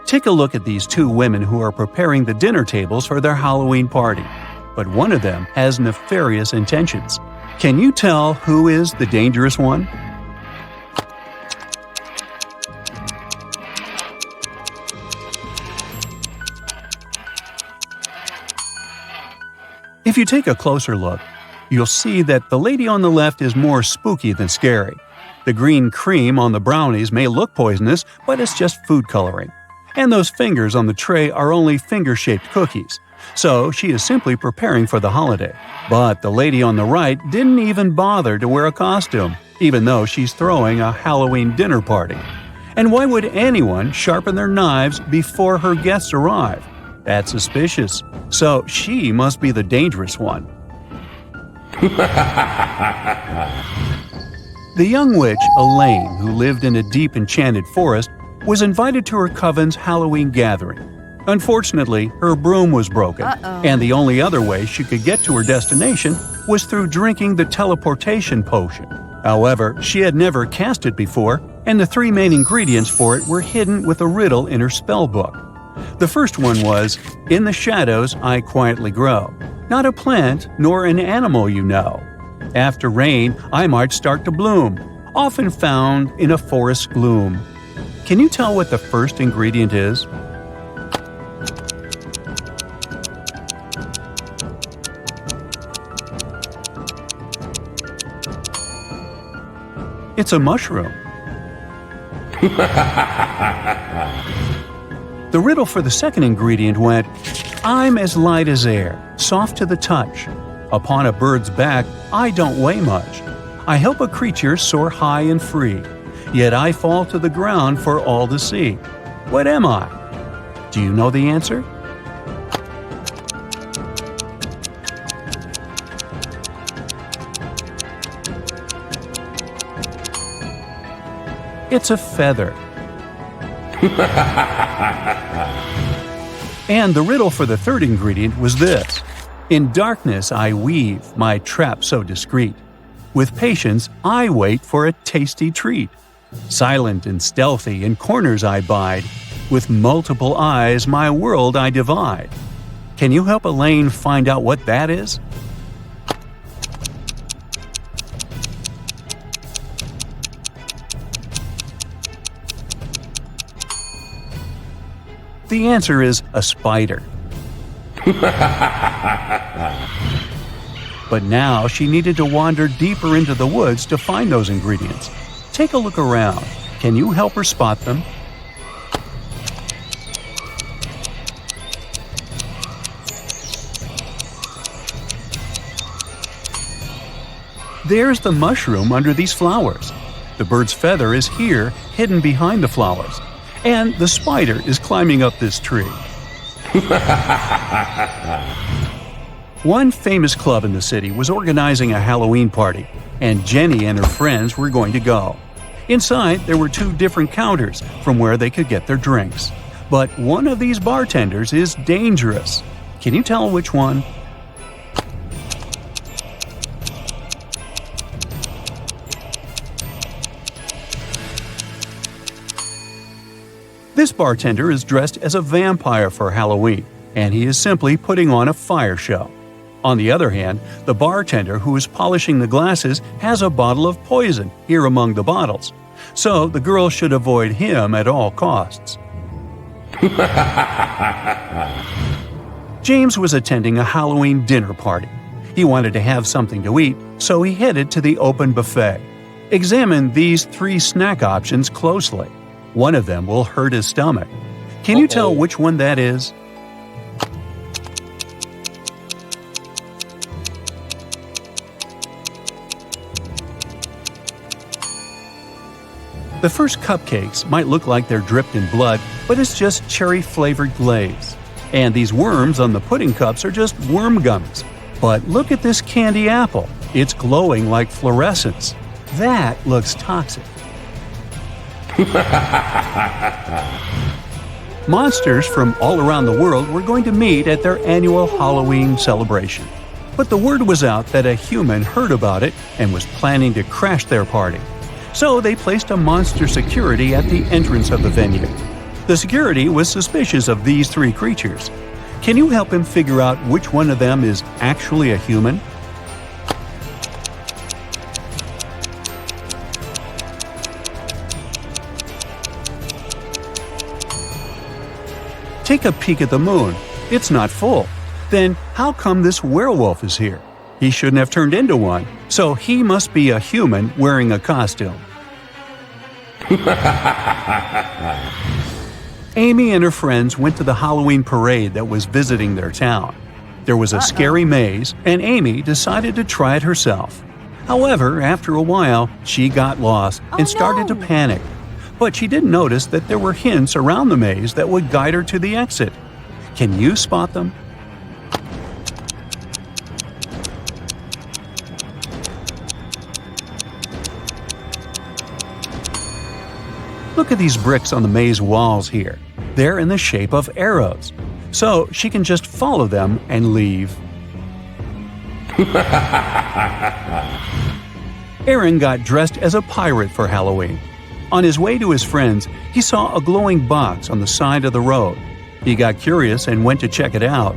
Take a look at these two women who are preparing the dinner tables for their Halloween party, but one of them has nefarious intentions. Can you tell who is the dangerous one? If you take a closer look, you'll see that the lady on the left is more spooky than scary. The green cream on the brownies may look poisonous, but it's just food coloring. And those fingers on the tray are only finger-shaped cookies. So she is simply preparing for the holiday. But the lady on the right didn't even bother to wear a costume, even though she's throwing a Halloween dinner party. And why would anyone sharpen their knives before her guests arrive? That's suspicious. So she must be the dangerous one. The young witch, Elaine, who lived in a deep enchanted forest, was invited to her coven's Halloween gathering. Unfortunately, her broom was broken, and the only other way she could get to her destination was through drinking the teleportation potion. However, she had never cast it before, and the three main ingredients for it were hidden with a riddle in her spell book. The first one was, "In the shadows I quietly grow, not a plant nor an animal you know. After rain I might start to bloom, often found in a forest gloom." Can you tell what the first ingredient is? It's a mushroom. The riddle for the second ingredient went, "I'm as light as air, soft to the touch. Upon a bird's back, I don't weigh much. I help a creature soar high and free, yet I fall to the ground for all to see. What am I?" Do you know the answer? It's a feather. And the riddle for the third ingredient was this: "In darkness I weave my trap so discreet. With patience I wait for a tasty treat. Silent and stealthy in corners I bide. With multiple eyes my world I divide." Can you help Elaine find out what that is? The answer is a spider. But now she needed to wander deeper into the woods to find those ingredients. Take a look around. Can you help her spot them? There's the mushroom under these flowers. The bird's feather is here, hidden behind the flowers. And the spider is climbing up this tree. One famous club in the city was organizing a Halloween party, and Jenny and her friends were going to go. Inside, there were 2 different counters from where they could get their drinks. But one of these bartenders is dangerous. Can you tell which one? This bartender is dressed as a vampire for Halloween, and he is simply putting on a fire show. On the other hand, the bartender who is polishing the glasses has a bottle of poison here among the bottles, so the girl should avoid him at all costs. James was attending a Halloween dinner party. He wanted to have something to eat, so he headed to the open buffet. Examine these 3 snack options closely. One of them will hurt his stomach. Can you tell which one that is? The first cupcakes might look like they're dripped in blood, but it's just cherry-flavored glaze. And these worms on the pudding cups are just worm gummies. But look at this candy apple. It's glowing like fluorescence. That looks toxic. Monsters from all around the world were going to meet at their annual Halloween celebration. But the word was out that a human heard about it and was planning to crash their party. So they placed a monster security at the entrance of the venue. The security was suspicious of these 3 creatures. Can you help him figure out which one of them is actually a human? Take a peek at the moon. It's not full. Then how come this werewolf is here? He shouldn't have turned into one, so he must be a human wearing a costume. Amy and her friends went to the Halloween parade that was visiting their town. There was a scary maze, and Amy decided to try it herself. However, after a while, she got lost and started to panic. But she didn't notice that there were hints around the maze that would guide her to the exit. Can you spot them? Look at these bricks on the maze walls here. They're in the shape of arrows. So she can just follow them and leave. Aaron got dressed as a pirate for Halloween. On his way to his friends, he saw a glowing box on the side of the road. He got curious and went to check it out.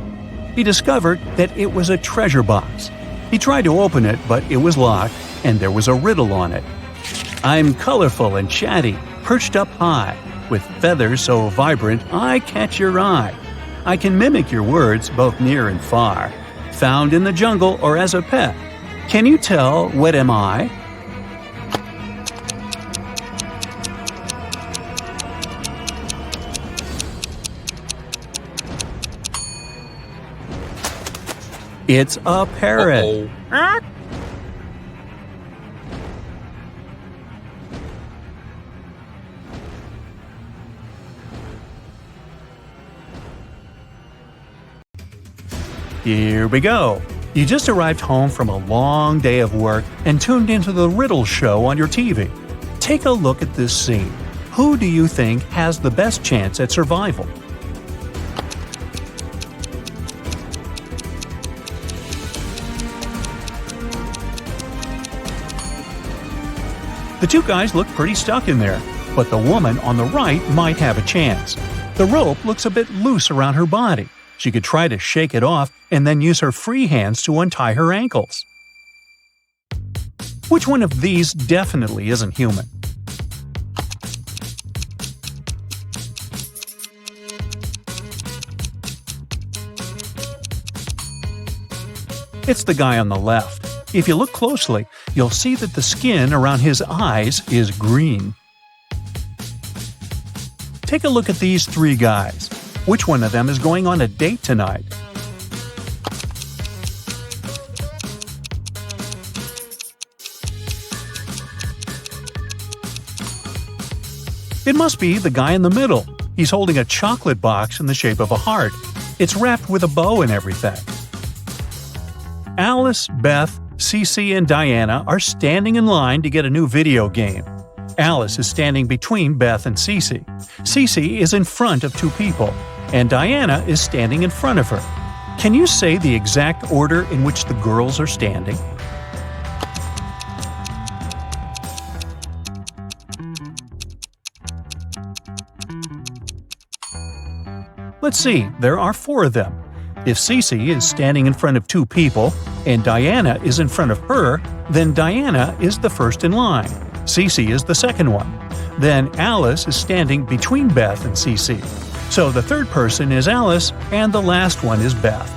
He discovered that it was a treasure box. He tried to open it, but it was locked, and there was a riddle on it. I'm colorful and chatty, perched up high, with feathers so vibrant I catch your eye. I can mimic your words both near and far, found in the jungle or as a pet. Can you tell what am I? It's a parrot. Here we go. You just arrived home from a long day of work and tuned into the riddle show on your TV. Take a look at this scene. Who do you think has the best chance at survival? The 2 guys look pretty stuck in there, but the woman on the right might have a chance. The rope looks a bit loose around her body. She could try to shake it off and then use her free hands to untie her ankles. Which one of these definitely isn't human? It's the guy on the left. If you look closely, you'll see that the skin around his eyes is green. Take a look at these three guys. Which one of them is going on a date tonight? It must be the guy in the middle. He's holding a chocolate box in the shape of a heart. It's wrapped with a bow and everything. Alice, Beth, Cece, and Diana are standing in line to get a new video game. Alice is standing between Beth and Cece. Cece is in front of two people, and Diana is standing in front of her. Can you say the exact order in which the girls are standing? Let's see, there are four of them. If Cece is standing in front of two people and Diana is in front of her, then Diana is the first in line. Cece is the second one. Then Alice is standing between Beth and Cece. So the third person is Alice and the last one is Beth.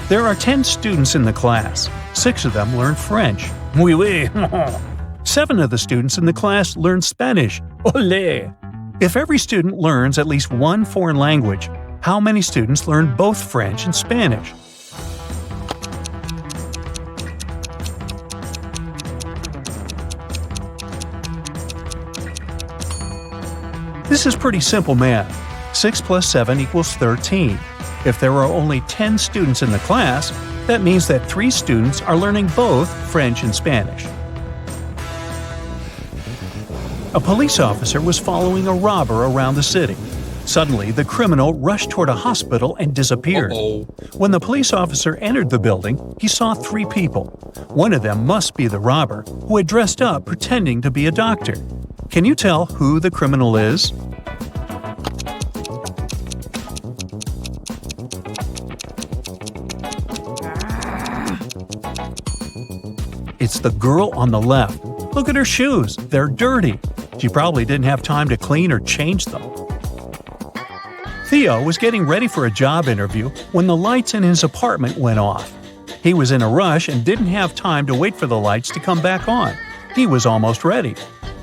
There are 10 students in the class. 6 of them learn French. Oui, oui. 7 of the students in the class learn Spanish. Olé! If every student learns at least one foreign language, how many students learn both French and Spanish? This is pretty simple math. 6 plus 7 equals 13. If there are only 10 students in the class, that means that 3 students are learning both French and Spanish. A police officer was following a robber around the city. Suddenly, the criminal rushed toward a hospital and disappeared. When the police officer entered the building, he saw 3 people. One of them must be the robber, who had dressed up pretending to be a doctor. Can you tell who the criminal is? It's the girl on the left. Look at her shoes. They're dirty. She probably didn't have time to clean or change them. Theo was getting ready for a job interview when the lights in his apartment went off. He was in a rush and didn't have time to wait for the lights to come back on. He was almost ready.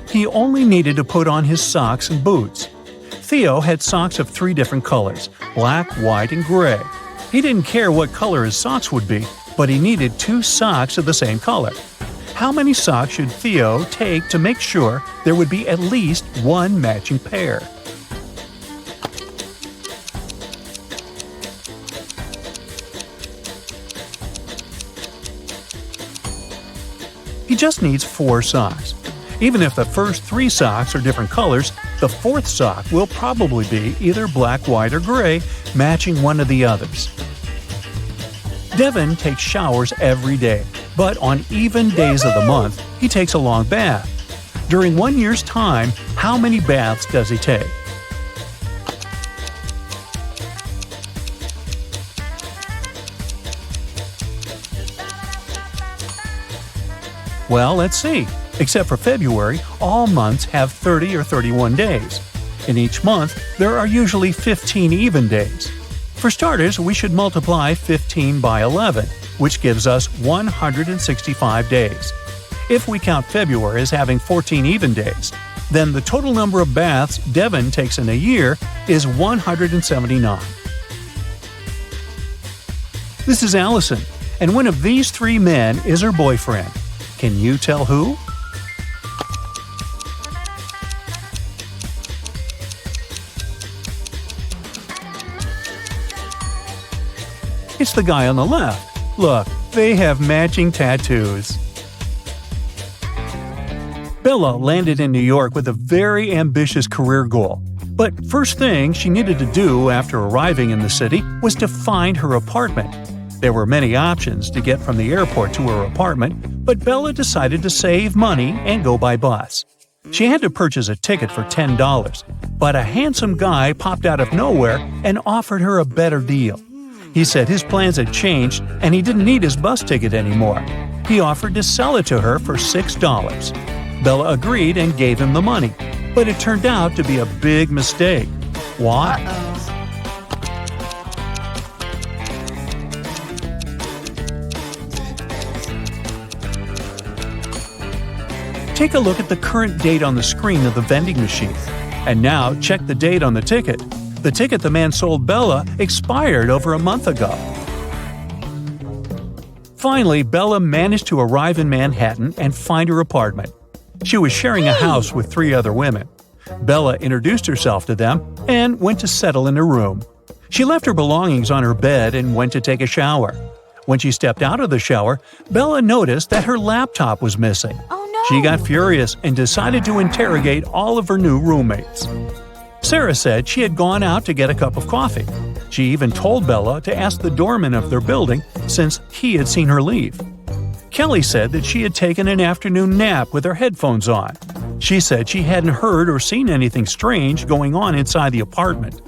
He only needed to put on his socks and boots. Theo had socks of 3 different colors: black, white, and gray. He didn't care what color his socks would be, but he needed 2 socks of the same color. How many socks should Theo take to make sure there would be at least one matching pair? He just needs 4 socks. Even if the first 3 socks are different colors, the 4th sock will probably be either black, white, or gray, matching one of the others. Devin takes showers every day, but on even days of the month, he takes a long bath. During 1 year's time, how many baths does he take? Well, let's see. Except for February, all months have 30 or 31 days. In each month, there are usually 15 even days. For starters, we should multiply 15 by 11, which gives us 165 days. If we count February as having 14 even days, then the total number of baths Devin takes in a year is 179. This is Allison, and one of these 3 men is her boyfriend. Can you tell who? It's the guy on the left. Look, they have matching tattoos. Bella landed in New York with a very ambitious career goal. But first thing she needed to do after arriving in the city was to find her apartment. There were many options to get from the airport to her apartment, but Bella decided to save money and go by bus. She had to purchase a ticket for $10, but a handsome guy popped out of nowhere and offered her a better deal. He said his plans had changed and he didn't need his bus ticket anymore. He offered to sell it to her for $6. Bella agreed and gave him the money, but it turned out to be a big mistake. Why? Take a look at the current date on the screen of the vending machine. And now check the date on the ticket. The ticket the man sold Bella expired over a month ago. Finally, Bella managed to arrive in Manhattan and find her apartment. She was sharing a house with 3 other women. Bella introduced herself to them and went to settle in her room. She left her belongings on her bed and went to take a shower. When she stepped out of the shower, Bella noticed that her laptop was missing. Oh no! She got furious and decided to interrogate all of her new roommates. Sarah said she had gone out to get a cup of coffee. She even told Bella to ask the doorman of their building since he had seen her leave. Kelly said that she had taken an afternoon nap with her headphones on. She said she hadn't heard or seen anything strange going on inside the apartment.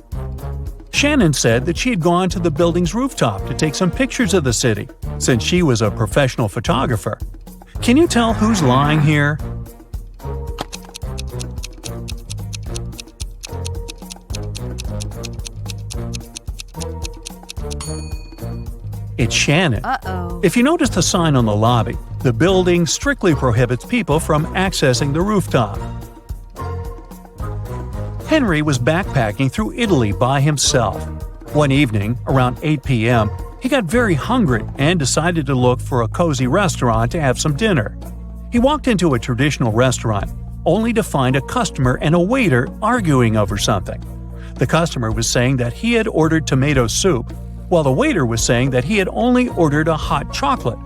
Shannon said that she had gone to the building's rooftop to take some pictures of the city, since she was a professional photographer. Can you tell who's lying here? It's Shannon. Uh-oh. If you notice the sign on the lobby, the building strictly prohibits people from accessing the rooftop. Henry was backpacking through Italy by himself. One evening, around 8 p.m., he got very hungry and decided to look for a cozy restaurant to have some dinner. He walked into a traditional restaurant, only to find a customer and a waiter arguing over something. The customer was saying that he had ordered tomato soup, while the waiter was saying that he had only ordered a hot chocolate.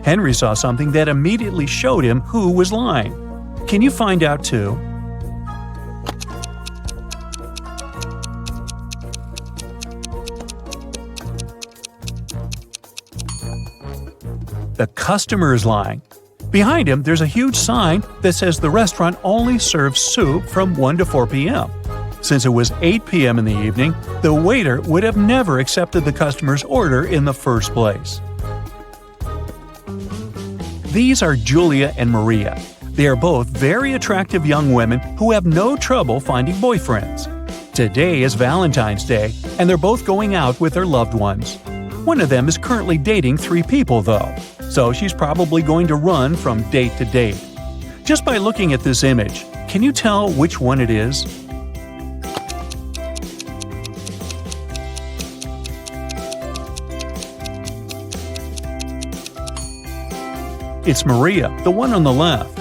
Henry saw something that immediately showed him who was lying. Can you find out too? The customer is lying. Behind him, there's a huge sign that says the restaurant only serves soup from 1 to 4 p.m. Since it was 8 p.m. in the evening, the waiter would have never accepted the customer's order in the first place. These are Julia and Maria. They are both very attractive young women who have no trouble finding boyfriends. Today is Valentine's Day, and they're both going out with their loved ones. One of them is currently dating 3 people, though, so she's probably going to run from date to date. Just by looking at this image, can you tell which one it is? It's Maria, the one on the left.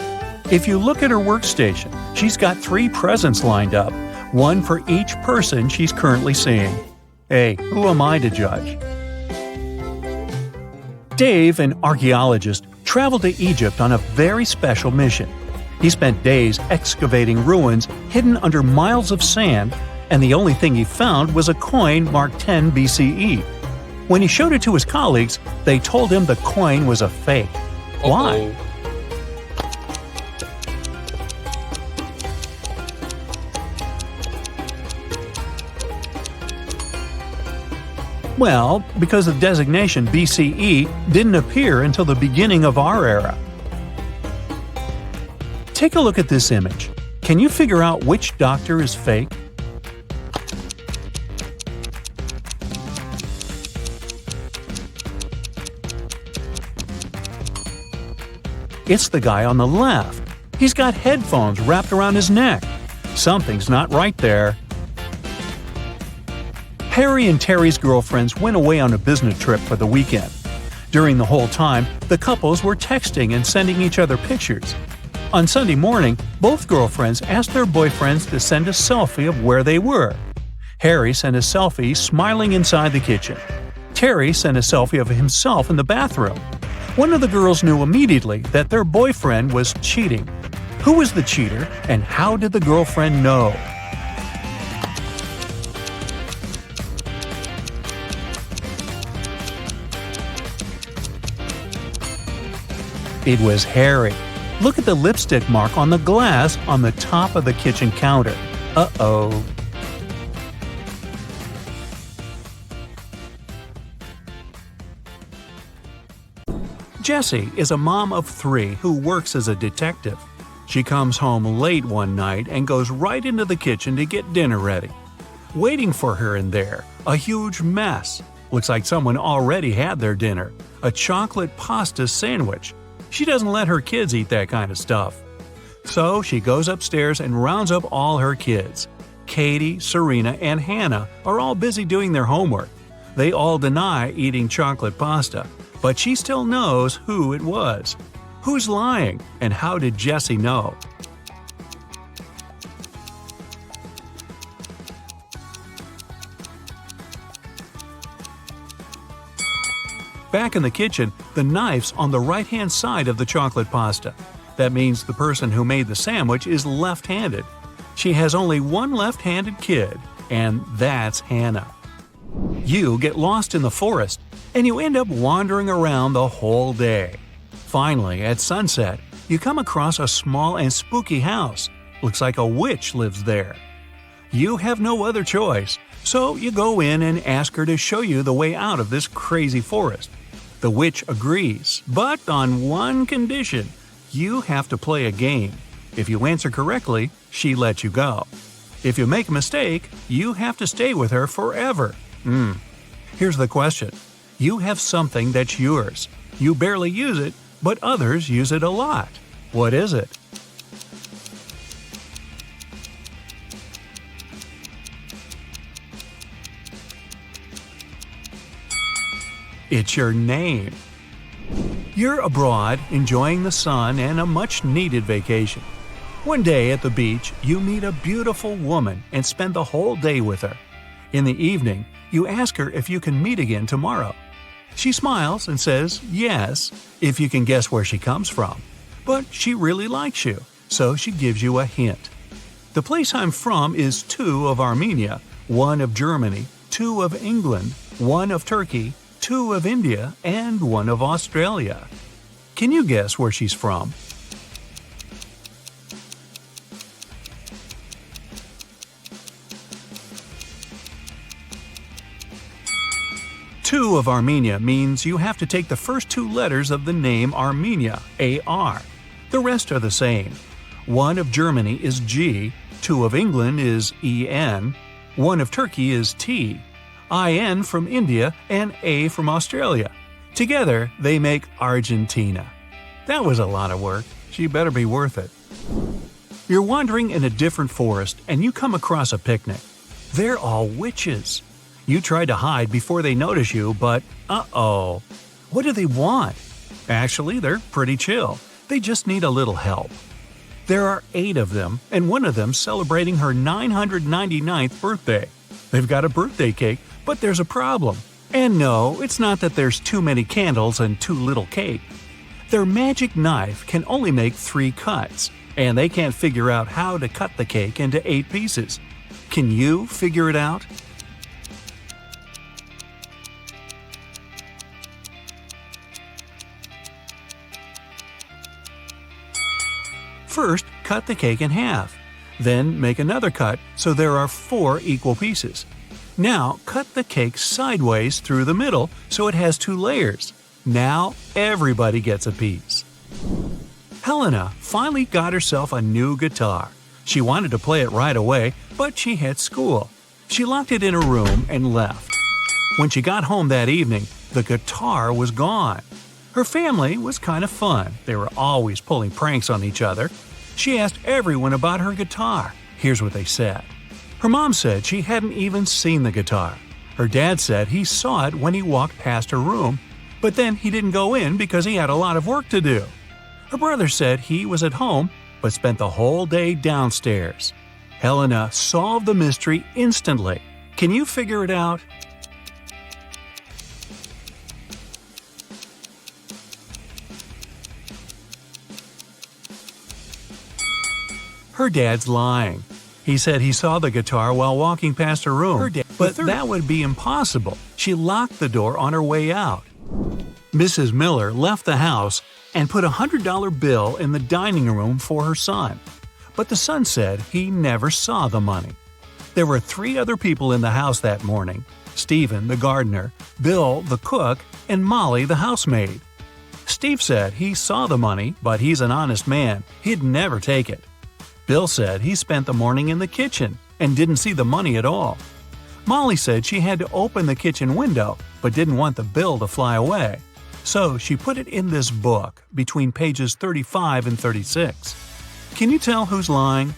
If you look at her workstation, she's got 3 presents lined up, one for each person she's currently seeing. Hey, who am I to judge? Dave, an archaeologist, traveled to Egypt on a very special mission. He spent days excavating ruins hidden under miles of sand, and the only thing he found was a coin marked 10 BCE. When he showed it to his colleagues, they told him the coin was a fake. Why? Well, because the designation BCE didn't appear until the beginning of our era. Take a look at this image. Can you figure out which doctor is fake? It's the guy on the left. He's got headphones wrapped around his neck. Something's not right there. Harry and Terry's girlfriends went away on a business trip for the weekend. During the whole time, the couples were texting and sending each other pictures. On Sunday morning, both girlfriends asked their boyfriends to send a selfie of where they were. Harry sent a selfie smiling inside the kitchen. Terry sent a selfie of himself in the bathroom. One of the girls knew immediately that their boyfriend was cheating. Who was the cheater, and how did the girlfriend know? It was Harry. Look at the lipstick mark on the glass on the top of the kitchen counter. Uh-oh. Jessie is a mom of 3 who works as a detective. She comes home late one night and goes right into the kitchen to get dinner ready. Waiting for her in there, a huge mess. Looks like someone already had their dinner, a chocolate pasta sandwich. She doesn't let her kids eat that kind of stuff. So she goes upstairs and rounds up all her kids. Katie, Serena, and Hannah are all busy doing their homework. They all deny eating chocolate pasta, but she still knows who it was. Who's lying, and how did Jessie know? Back in the kitchen, the knife's on the right-hand side of the chocolate pasta. That means the person who made the sandwich is left-handed. She has only one left-handed kid, and that's Hannah. You get lost in the forest, and you end up wandering around the whole day. Finally, at sunset, you come across a small and spooky house. Looks like a witch lives there. You have no other choice, so you go in and ask her to show you the way out of this crazy forest. The witch agrees, but on one condition: you have to play a game. If you answer correctly, she lets you go. If you make a mistake, you have to stay with her forever. Here's the question. You have something that's yours. You barely use it, but others use it a lot. What is it? It's your name. You're abroad, enjoying the sun and a much-needed vacation. One day at the beach, you meet a beautiful woman and spend the whole day with her. In the evening, you ask her if you can meet again tomorrow. She smiles and says yes, if you can guess where she comes from. But she really likes you, so she gives you a hint. The place I'm from is 2 of Armenia, 1 of Germany, 2 of England, 1 of Turkey, 2 of India, and 1 of Australia. Can you guess where she's from? Two of Armenia means you have to take the first 2 letters of the name Armenia, A-R. The rest are the same. 1 of Germany is G, 2 of England is E-N, 1 of Turkey is T, I-N from India, and A from Australia. Together, they make Argentina. That was a lot of work. She better be worth it. You're wandering in a different forest and you come across a picnic. They're all witches. You try to hide before they notice you, but uh-oh. What do they want? Actually, they're pretty chill. They just need a little help. There are 8 of them, and one of them celebrating her 999th birthday. They've got a birthday cake, but there's a problem. And no, it's not that there's too many candles and too little cake. Their magic knife can only make 3 cuts, and they can't figure out how to cut the cake into 8 pieces. Can you figure it out? First, cut the cake in half. Then make another cut so there are 4 equal pieces. Now, cut the cake sideways through the middle so it has 2 layers. Now, everybody gets a piece. Helena finally got herself a new guitar. She wanted to play it right away, but she had school. She locked it in her room and left. When she got home that evening, the guitar was gone. Her family was kind of fun. They were always pulling pranks on each other. She asked everyone about her guitar. Here's what they said. Her mom said she hadn't even seen the guitar. Her dad said he saw it when he walked past her room, but then he didn't go in because he had a lot of work to do. Her brother said he was at home, but spent the whole day downstairs. Helena solved the mystery instantly. Can you figure it out? Her dad's lying. He said he saw the guitar while walking past her room, but that would be impossible. She locked the door on her way out. Mrs. Miller left the house and put a $100 bill in the dining room for her son. But the son said he never saw the money. There were 3 other people in the house that morning: Stephen, the gardener, Bill, the cook, and Molly, the housemaid. Steve said he saw the money, but he's an honest man. He'd never take it. Bill said he spent the morning in the kitchen and didn't see the money at all. Molly said she had to open the kitchen window but didn't want the bill to fly away. So she put it in this book between pages 35 and 36. Can you tell who's lying?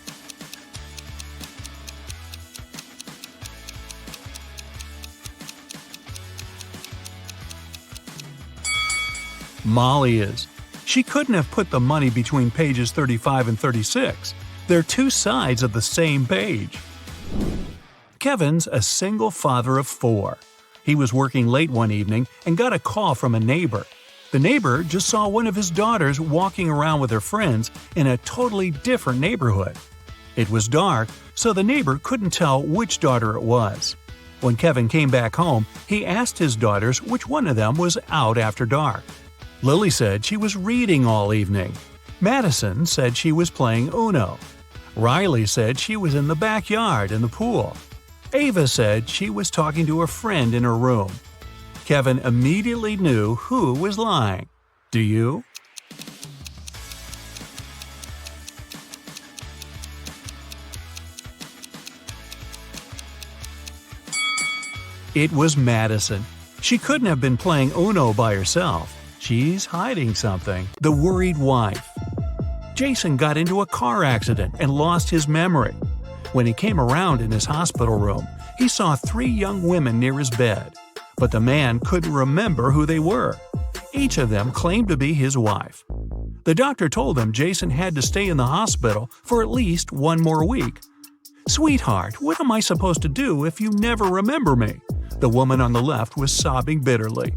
Molly is. She couldn't have put the money between pages 35 and 36. They're two sides of the same page. Kevin's a single father of 4. He was working late one evening and got a call from a neighbor. The neighbor just saw one of his daughters walking around with her friends in a totally different neighborhood. It was dark, so the neighbor couldn't tell which daughter it was. When Kevin came back home, he asked his daughters which one of them was out after dark. Lily said she was reading all evening. Madison said she was playing Uno. Riley said she was in the backyard in the pool. Ava said she was talking to a friend in her room. Kevin immediately knew who was lying. Do you? It was Madison. She couldn't have been playing Uno by herself. She's hiding something. The worried wife. Jason got into a car accident and lost his memory. When he came around in his hospital room, he saw 3 young women near his bed. But the man couldn't remember who they were. Each of them claimed to be his wife. The doctor told them Jason had to stay in the hospital for at least 1 more week. "Sweetheart, what am I supposed to do if you never remember me?" The woman on the left was sobbing bitterly.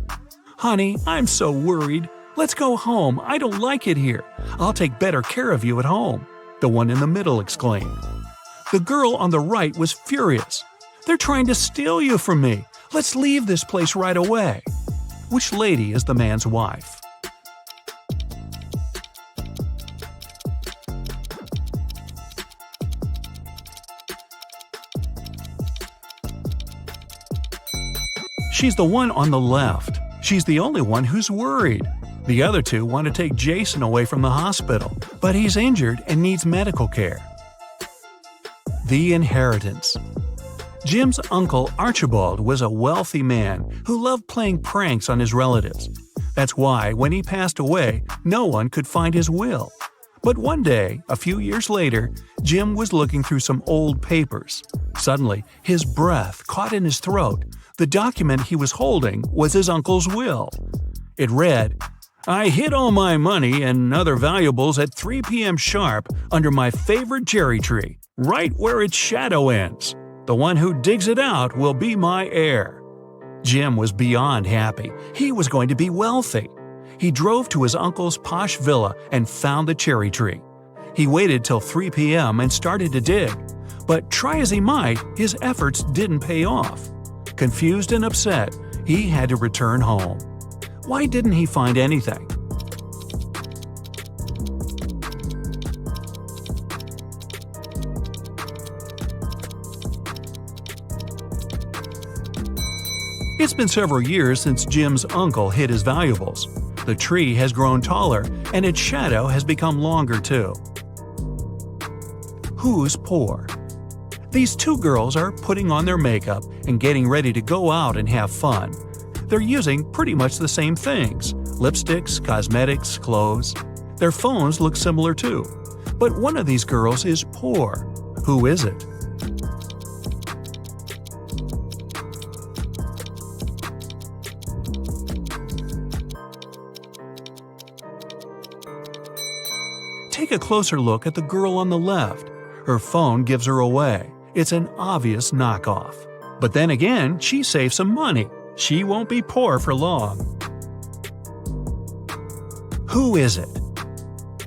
"Honey, I'm so worried. Let's go home. I don't like it here. I'll take better care of you at home," the one in the middle exclaimed. The girl on the right was furious. "They're trying to steal you from me. Let's leave this place right away." Which lady is the man's wife? She's the one on the left. She's the only one who's worried. The other 2 want to take Jason away from the hospital, but he's injured and needs medical care. The inheritance. Jim's uncle Archibald was a wealthy man who loved playing pranks on his relatives. That's why, when he passed away, no one could find his will. But one day, a few years later, Jim was looking through some old papers. Suddenly, his breath caught in his throat. The document he was holding was his uncle's will. It read, "I hid all my money and other valuables at 3 p.m. sharp under my favorite cherry tree, right where its shadow ends. The one who digs it out will be my heir." Jim was beyond happy. He was going to be wealthy. He drove to his uncle's posh villa and found the cherry tree. He waited till 3 p.m. and started to dig. But try as he might, his efforts didn't pay off. Confused and upset, he had to return home. Why didn't he find anything? It's been several years since Jim's uncle hid his valuables. The tree has grown taller, and its shadow has become longer too. Who's poor? These 2 girls are putting on their makeup and getting ready to go out and have fun. They're using pretty much the same things: lipsticks, cosmetics, clothes. Their phones look similar too. But one of these girls is poor. Who is it? Take a closer look at the girl on the left. Her phone gives her away. It's an obvious knockoff. But then again, she saved some money. She won't be poor for long. Who is it?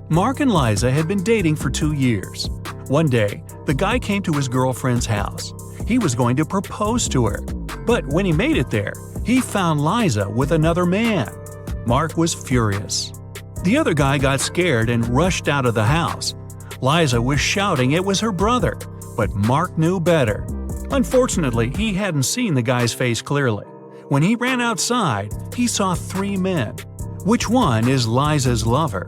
Mark and Liza had been dating for 2 years. One day, the guy came to his girlfriend's house. He was going to propose to her. But when he made it there, he found Liza with another man. Mark was furious. The other guy got scared and rushed out of the house. Liza was shouting it was her brother, but Mark knew better. Unfortunately, he hadn't seen the guy's face clearly. When he ran outside, he saw 3 men. Which one is Liza's lover?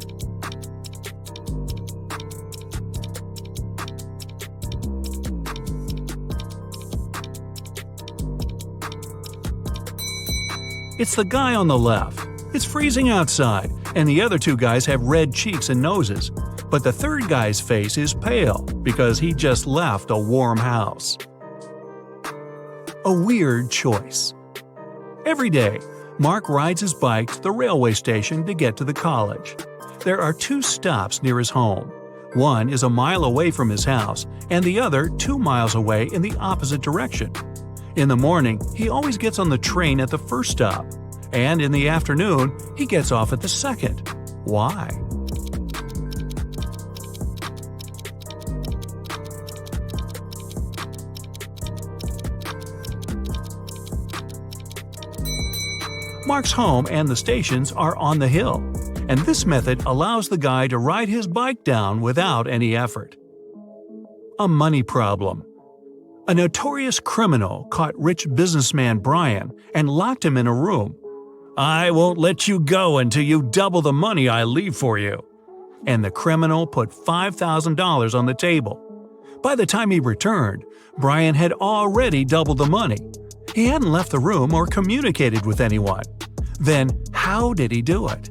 It's the guy on the left. It's freezing outside, and the other 2 guys have red cheeks and noses. But the third guy's face is pale because he just left a warm house. A weird choice. Every day, Mark rides his bike to the railway station to get to the college. There are 2 stops near his home. One is a mile away from his house, and the other 2 miles away in the opposite direction. In the morning, he always gets on the train at the first stop, and in the afternoon, he gets off at the second. Why? Mark's home and the stations are on the hill, and this method allows the guy to ride his bike down without any effort. A money problem. A notorious criminal caught rich businessman Brian and locked him in a room. "I won't let you go until you double the money I leave for you." And the criminal put $5,000 on the table. By the time he returned, Brian had already doubled the money. He hadn't left the room or communicated with anyone. Then, how did he do it?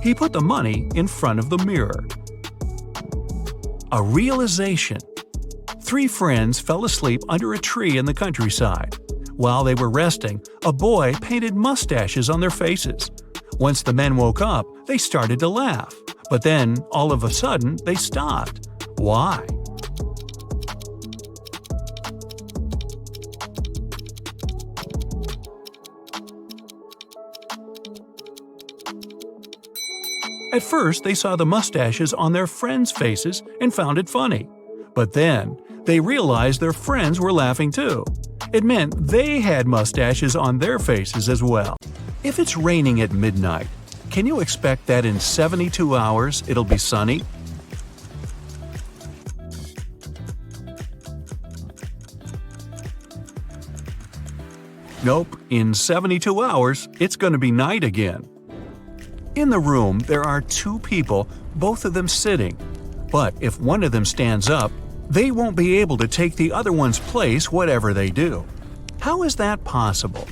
He put the money in front of the mirror. A realization. 3 friends fell asleep under a tree in the countryside. While they were resting, a boy painted mustaches on their faces. Once the men woke up, they started to laugh. But then, all of a sudden, they stopped. Why? At first, they saw the mustaches on their friends' faces and found it funny. But then, they realized their friends were laughing too. It meant they had mustaches on their faces as well. If it's raining at midnight, can you expect that in 72 hours it'll be sunny? Nope, in 72 hours, it's going to be night again. In the room, there are 2 people, both of them sitting. But if one of them stands up, they won't be able to take the other one's place whatever they do. How is that possible?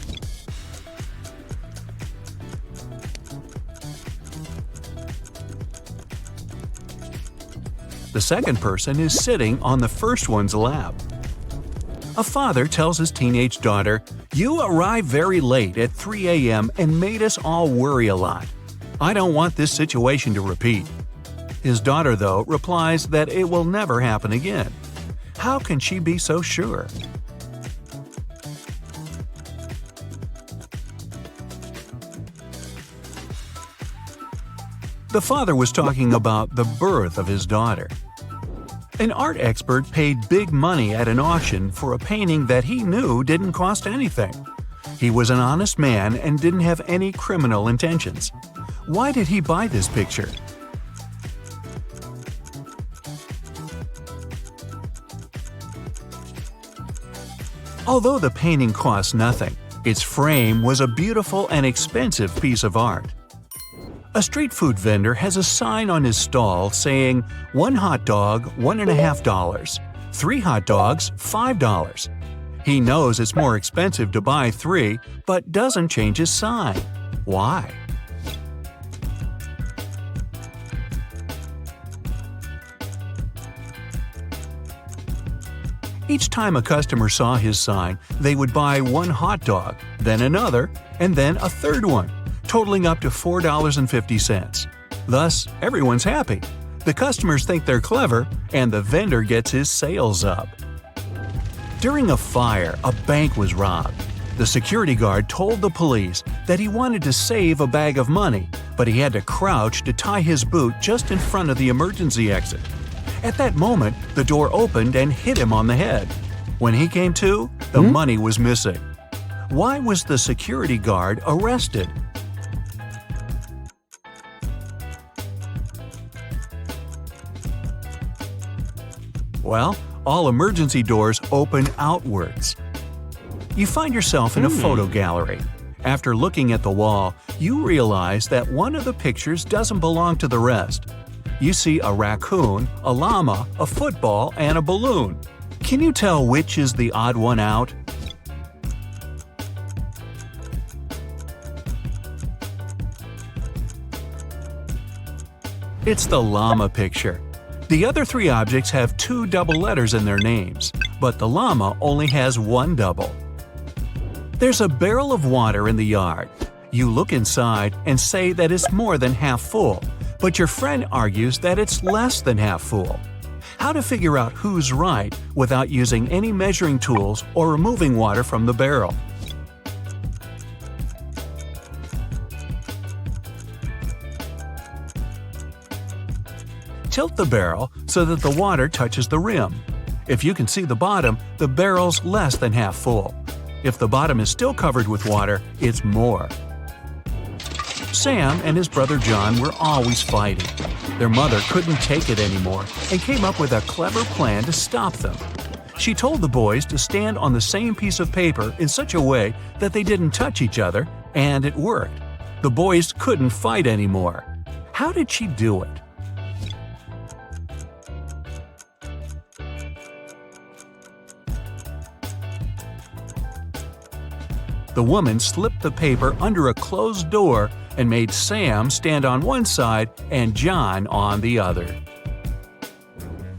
The second person is sitting on the first one's lap. A father tells his teenage daughter, "You arrived very late at 3 a.m. and made us all worry a lot. I don't want this situation to repeat." His daughter, though, replies that it will never happen again. How can she be so sure? The father was talking about the birth of his daughter. An art expert paid big money at an auction for a painting that he knew didn't cost anything. He was an honest man and didn't have any criminal intentions. Why did he buy this picture? Although the painting cost nothing, its frame was a beautiful and expensive piece of art. A street food vendor has a sign on his stall saying, "1 hot dog, $1.50. 3 hot dogs, $5. He knows it's more expensive to buy 3, but doesn't change his sign. Why? Each time a customer saw his sign, they would buy 1 hot dog, then another, and then a third one, totaling up to $4.50. Thus, everyone's happy. The customers think they're clever, and the vendor gets his sales up. During a fire, a bank was robbed. The security guard told the police that he wanted to save a bag of money, but he had to crouch to tie his boot just in front of the emergency exit. At that moment, the door opened and hit him on the head. When he came to, the money was missing. Why was the security guard arrested? Well, all emergency doors open outwards. You find yourself in a photo gallery. After looking at the wall, you realize that one of the pictures doesn't belong to the rest. You see a raccoon, a llama, a football, and a balloon. Can you tell which is the odd one out? It's the llama picture. The other three objects have two double letters in their names, but the llama only has one double. There's a barrel of water in the yard. You look inside and say that it's more than half full, but your friend argues that it's less than half full. How to figure out who's right without using any measuring tools or removing water from the barrel? Tilt the barrel so that the water touches the rim. If you can see the bottom, the barrel's less than half full. If the bottom is still covered with water, it's more. Sam and his brother John were always fighting. Their mother couldn't take it anymore and came up with a clever plan to stop them. She told the boys to stand on the same piece of paper in such a way that they didn't touch each other, and it worked. The boys couldn't fight anymore. How did she do it? The woman slipped the paper under a closed door and made Sam stand on one side and John on the other.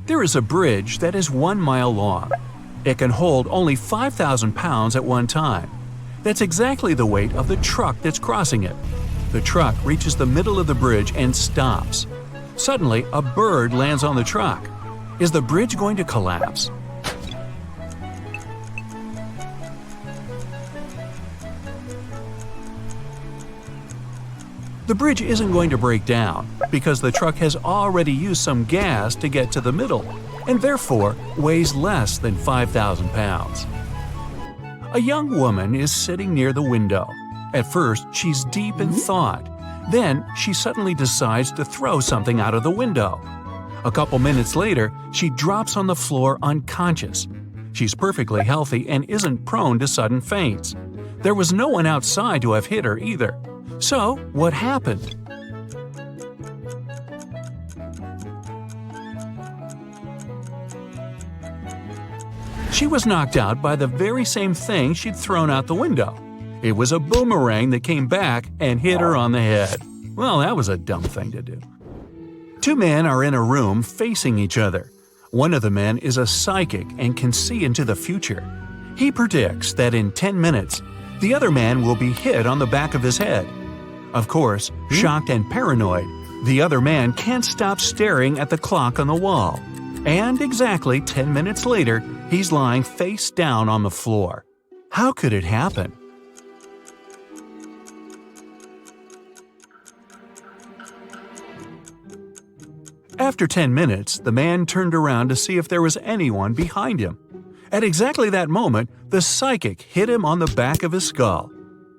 There is a bridge that is 1 mile long. It can hold only 5,000 pounds at one time. That's exactly the weight of the truck that's crossing it. The truck reaches the middle of the bridge and stops. Suddenly, a bird lands on the truck. Is the bridge going to collapse? The bridge isn't going to break down because the truck has already used some gas to get to the middle and therefore weighs less than 5,000 pounds. A young woman is sitting near the window. At first, she's deep in thought. Then, she suddenly decides to throw something out of the window. A couple minutes later, she drops on the floor unconscious. She's perfectly healthy and isn't prone to sudden faints. There was no one outside to have hit her either. So, what happened? She was knocked out by the very same thing she'd thrown out the window. It was a boomerang that came back and hit her on the head. Well, that was a dumb thing to do. Two men are in a room facing each other. One of the men is a psychic and can see into the future. He predicts that in 10 minutes, the other man will be hit on the back of his head. Of course, shocked and paranoid, the other man can't stop staring at the clock on the wall. And exactly 10 minutes later, he's lying face down on the floor. How could it happen? After 10 minutes, the man turned around to see if there was anyone behind him. At exactly that moment, the psychic hit him on the back of his skull.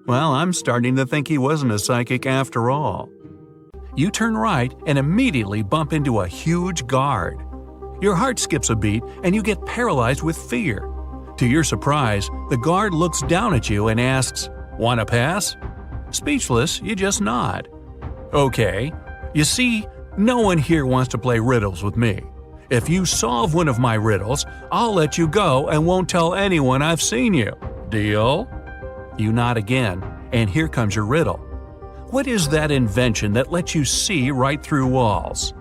Well, I'm starting to think he wasn't a psychic after all. You turn right and immediately bump into a huge guard. Your heart skips a beat and you get paralyzed with fear. To your surprise, the guard looks down at you and asks, "Want to pass?" Speechless, you just nod. Okay. You see, no one here wants to play riddles with me. If you solve one of my riddles, I'll let you go and won't tell anyone I've seen you. Deal? You nod again, and here comes your riddle. What is that invention that lets you see right through walls?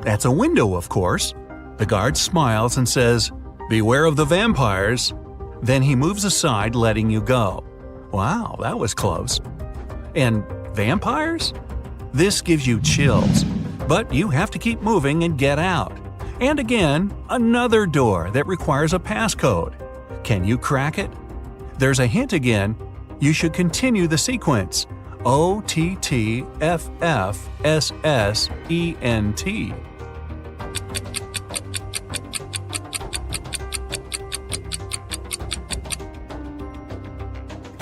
That's a window, of course. The guard smiles and says, "Beware of the vampires." Then he moves aside, letting you go. Wow, that was close. And vampires? This gives you chills, but you have to keep moving and get out. And again, another door that requires a passcode. Can you crack it? There's a hint again. You should continue the sequence. OTTFFSSENT.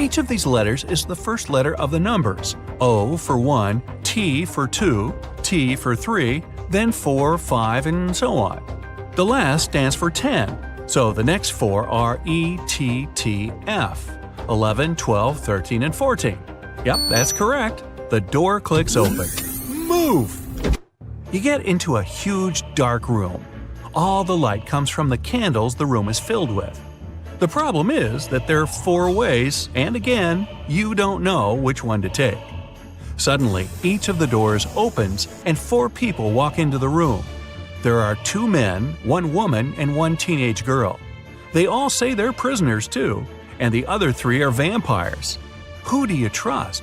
Each of these letters is the first letter of the numbers. O for 1, T for 2, T for 3, then 4, 5, and so on. The last stands for 10, so the next four are ETTF, 11, 12, 13, and 14. Yep, that's correct. The door clicks open. Move! You get into a huge dark room. All the light comes from the candles the room is filled with. The problem is that there are 4 ways, and again, you don't know which one to take. Suddenly, each of the doors opens and 4 people walk into the room. There are 2 men, 1 woman, and 1 teenage girl. They all say they're prisoners too, and the other 3 are vampires. Who do you trust?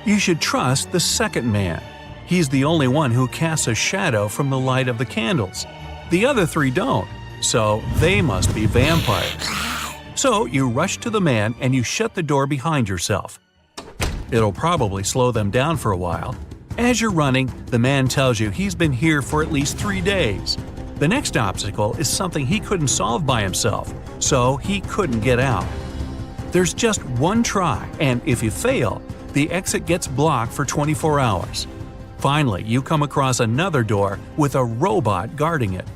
You should trust the second man. He's the only one who casts a shadow from the light of the candles. The other 3 don't, so they must be vampires. So you rush to the man and you shut the door behind yourself. It'll probably slow them down for a while. As you're running, the man tells you he's been here for at least 3 days. The next obstacle is something he couldn't solve by himself, so he couldn't get out. There's just one try, and if you fail, the exit gets blocked for 24 hours. Finally, you come across another door with a robot guarding it.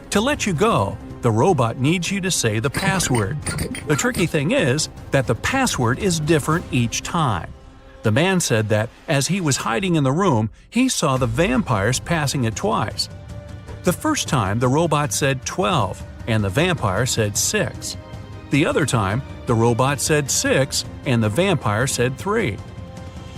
To let you go, the robot needs you to say the password. The tricky thing is that the password is different each time. The man said that as he was hiding in the room, he saw the vampires passing it twice. The first time, the robot said 12, and the vampire said 6. The other time, the robot said 6, and the vampire said 3.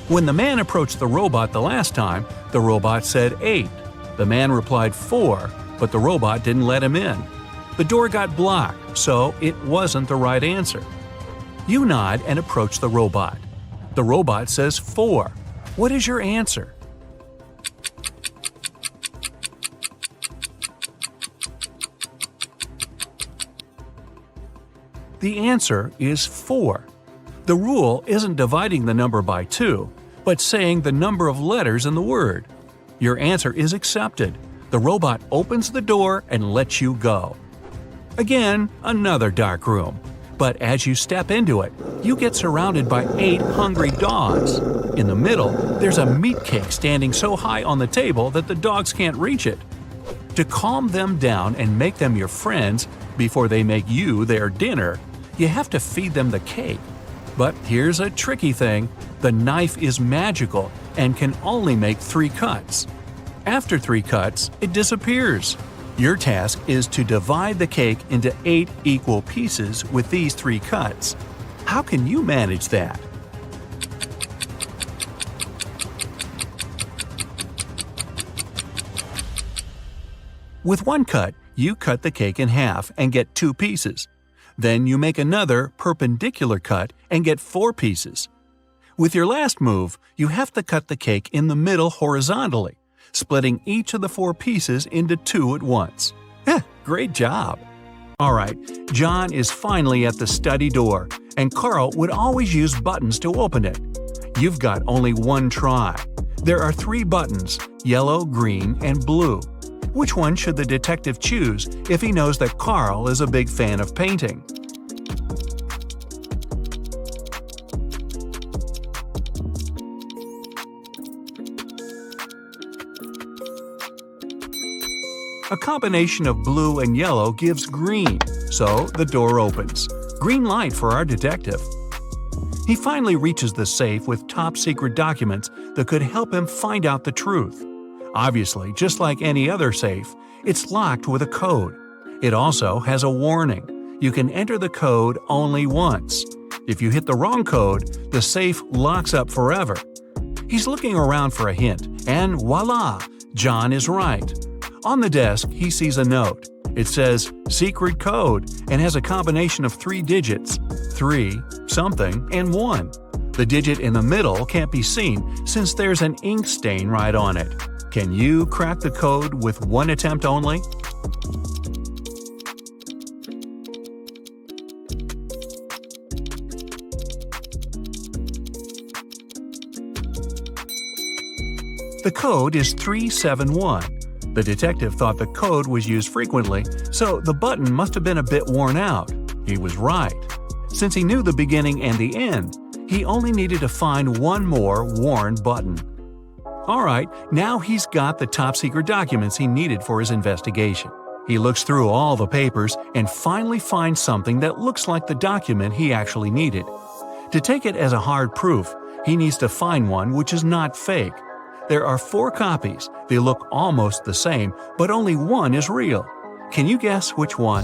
When the man approached the robot the last time, the robot said 8. The man replied 4, but the robot didn't let him in. The door got blocked, so it wasn't the right answer. You nod and approach the robot. The robot says 4. What is your answer? The answer is 4. The rule isn't dividing the number by 2, but saying the number of letters in the word. Your answer is accepted. The robot opens the door and lets you go. Again, another dark room. But as you step into it, you get surrounded by 8 hungry dogs. In the middle, there's a meat cake standing so high on the table that the dogs can't reach it. To calm them down and make them your friends before they make you their dinner, you have to feed them the cake. But here's a tricky thing. The knife is magical and can only make 3 cuts. After 3 cuts, it disappears. Your task is to divide the cake into 8 equal pieces with these 3 cuts. How can you manage that? With 1 cut, you cut the cake in half and get 2 pieces. Then you make another perpendicular cut and get 4 pieces. With your last move, you have to cut the cake in the middle horizontally, splitting each of the 4 pieces into 2 at once. Great job! Alright, John is finally at the study door, and Carl would always use buttons to open it. You've got only 1 try. There are 3 buttons, yellow, green, and blue. Which one should the detective choose if he knows that Carl is a big fan of painting? A combination of blue and yellow gives green, so the door opens. Green light for our detective. He finally reaches the safe with top-secret documents that could help him find out the truth. Obviously, just like any other safe, it's locked with a code. It also has a warning. You can enter the code only once. If you hit the wrong code, the safe locks up forever. He's looking around for a hint, and voila! John is right. On the desk, he sees a note. It says, "Secret code," and has a combination of 3 digits, 3, something, and 1. The digit in the middle can't be seen since there's an ink stain right on it. Can you crack the code with 1 attempt only? The code is 371. The detective thought the code was used frequently, so the button must have been a bit worn out. He was right. Since he knew the beginning and the end, he only needed to find 1 more worn button. Alright, now he's got the top-secret documents he needed for his investigation. He looks through all the papers and finally finds something that looks like the document he actually needed. To take it as a hard proof, he needs to find one which is not fake. There are 4 copies. They look almost the same, but only one is real. Can you guess which one?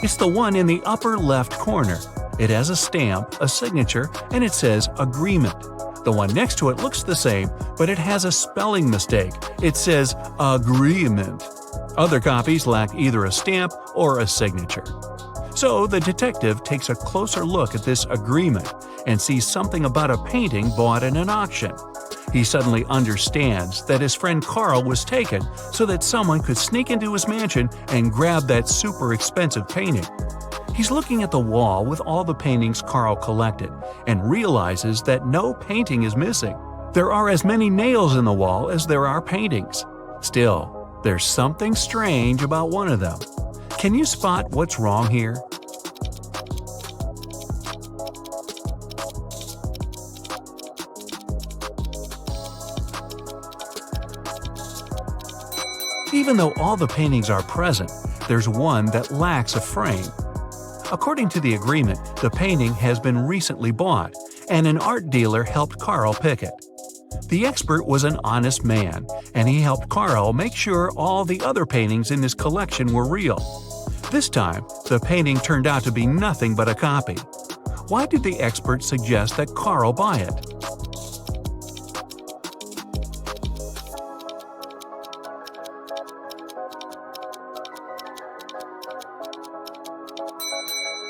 It's the one in the upper left corner. It has a stamp, a signature, and it says agreement. The one next to it looks the same, but it has a spelling mistake. It says agreement. Other copies lack either a stamp or a signature. So the detective takes a closer look at this agreement and sees something about a painting bought in an auction. He suddenly understands that his friend Carl was taken so that someone could sneak into his mansion and grab that super expensive painting. He's looking at the wall with all the paintings Carl collected and realizes that no painting is missing. There are as many nails in the wall as there are paintings. Still, there's something strange about one of them. Can you spot what's wrong here? Even though all the paintings are present, there's one that lacks a frame. According to the agreement, the painting has been recently bought, and an art dealer helped Carl pick it. The expert was an honest man, and he helped Carl make sure all the other paintings in his collection were real. This time, the painting turned out to be nothing but a copy. Why did the expert suggest that Carl buy it?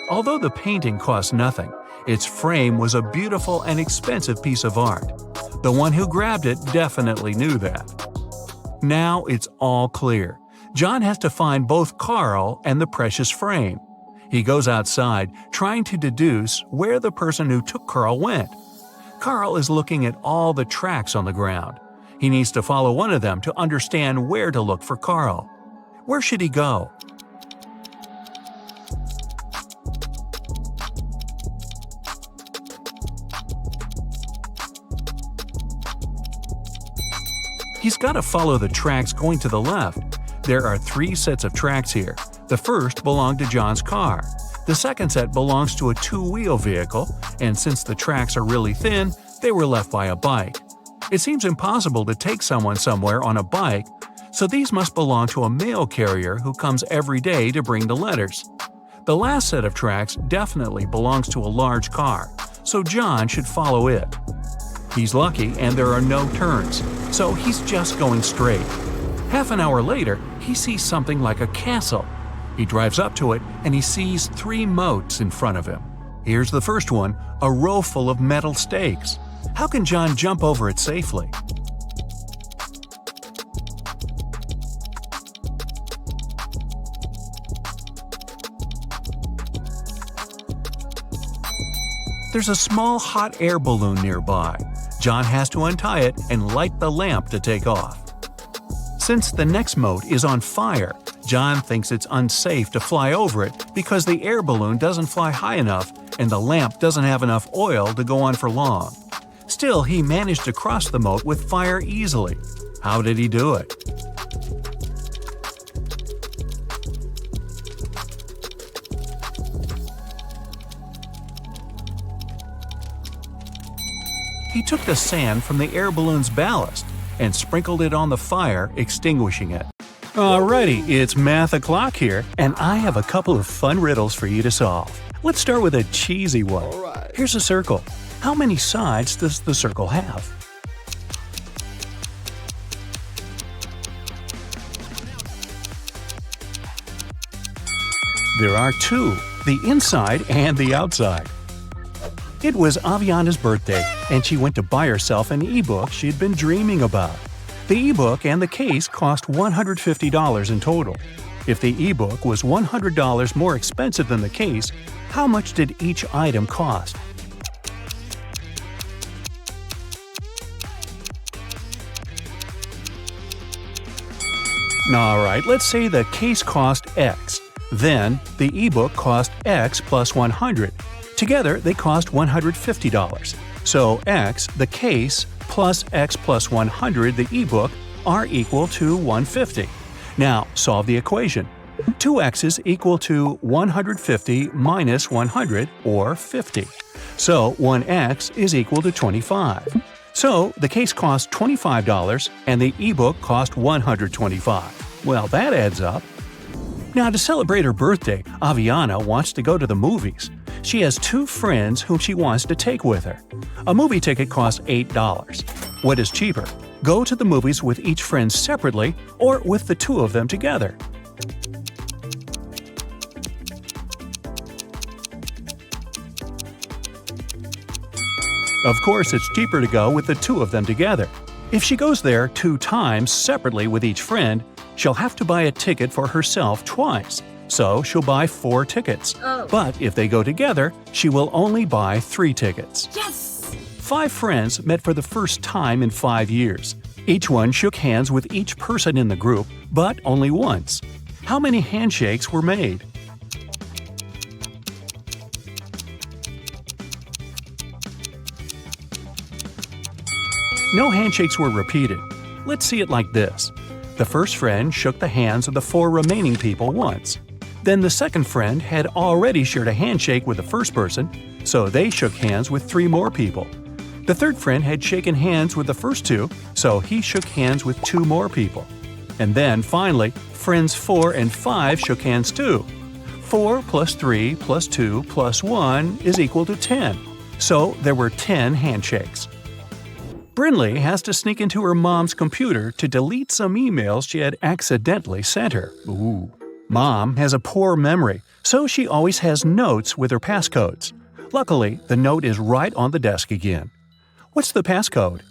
Although the painting cost nothing, its frame was a beautiful and expensive piece of art. The one who grabbed it definitely knew that. Now it's all clear. John has to find both Carl and the precious frame. He goes outside, trying to deduce where the person who took Carl went. Carl is looking at all the tracks on the ground. He needs to follow one of them to understand where to look for Carl. Where should he go? He's got to follow the tracks going to the left. There are 3 sets of tracks here. The first belonged to John's car. The second set belongs to a 2-wheel vehicle, and since the tracks are really thin, they were left by a bike. It seems impossible to take someone somewhere on a bike, so these must belong to a mail carrier who comes every day to bring the letters. The last set of tracks definitely belongs to a large car, so John should follow it. He's lucky and there are no turns, so he's just going straight. Half an hour later, he sees something like a castle. He drives up to it and he sees 3 moats in front of him. Here's the first one, a row full of metal stakes. How can John jump over it safely? There's a small hot air balloon nearby. John has to untie it and light the lamp to take off. Since the next moat is on fire, John thinks it's unsafe to fly over it because the air balloon doesn't fly high enough and the lamp doesn't have enough oil to go on for long. Still, he managed to cross the moat with fire easily. How did he do it? He took the sand from the air balloon's ballast and sprinkled it on the fire, extinguishing it. Alrighty, it's math o'clock here, and I have a couple of fun riddles for you to solve. Let's start with a cheesy one. Alright. Here's a circle. How many sides does the circle have? There are 2, the inside and the outside. It was Aviana's birthday, and she went to buy herself an ebook she'd been dreaming about. The ebook and the case cost $150 in total. If the ebook was $100 more expensive than the case, how much did each item cost? Alright, let's say the case cost X. Then, the ebook cost X plus 100. Together, they cost $150. So X, the case, plus X plus 100, the ebook, are equal to 150. Now, solve the equation. 2x's equal to 150 minus 100, or 50. So 1x is equal to 25. So the case cost $25 and the ebook cost $125. Well, that adds up. Now, to celebrate her birthday, Aviana wants to go to the movies. She has 2 friends whom she wants to take with her. A movie ticket costs $8. What is cheaper? Go to the movies with each friend separately or with the 2 of them together? Of course, it's cheaper to go with the 2 of them together. If she goes there 2 times separately with each friend, she'll have to buy a ticket for herself twice. So she'll buy 4 tickets. But if they go together, she will only buy 3 tickets. Yes! 5 friends met for the first time in 5 years. Each one shook hands with each person in the group, but only once. How many handshakes were made? No handshakes were repeated. Let's see it like this. The first friend shook the hands of the 4 remaining people once. Then the second friend had already shared a handshake with the first person, so they shook hands with 3 more people. The third friend had shaken hands with the first 2, so he shook hands with 2 more people. And then, finally, friends 4 and 5 shook hands too. 4 plus 3 plus 2 plus 1 is equal to 10. So there were 10 handshakes. Brinley has to sneak into her mom's computer to delete some emails she had accidentally sent her. Ooh. Mom has a poor memory, so she always has notes with her passcodes. Luckily, the note is right on the desk again. What's the passcode?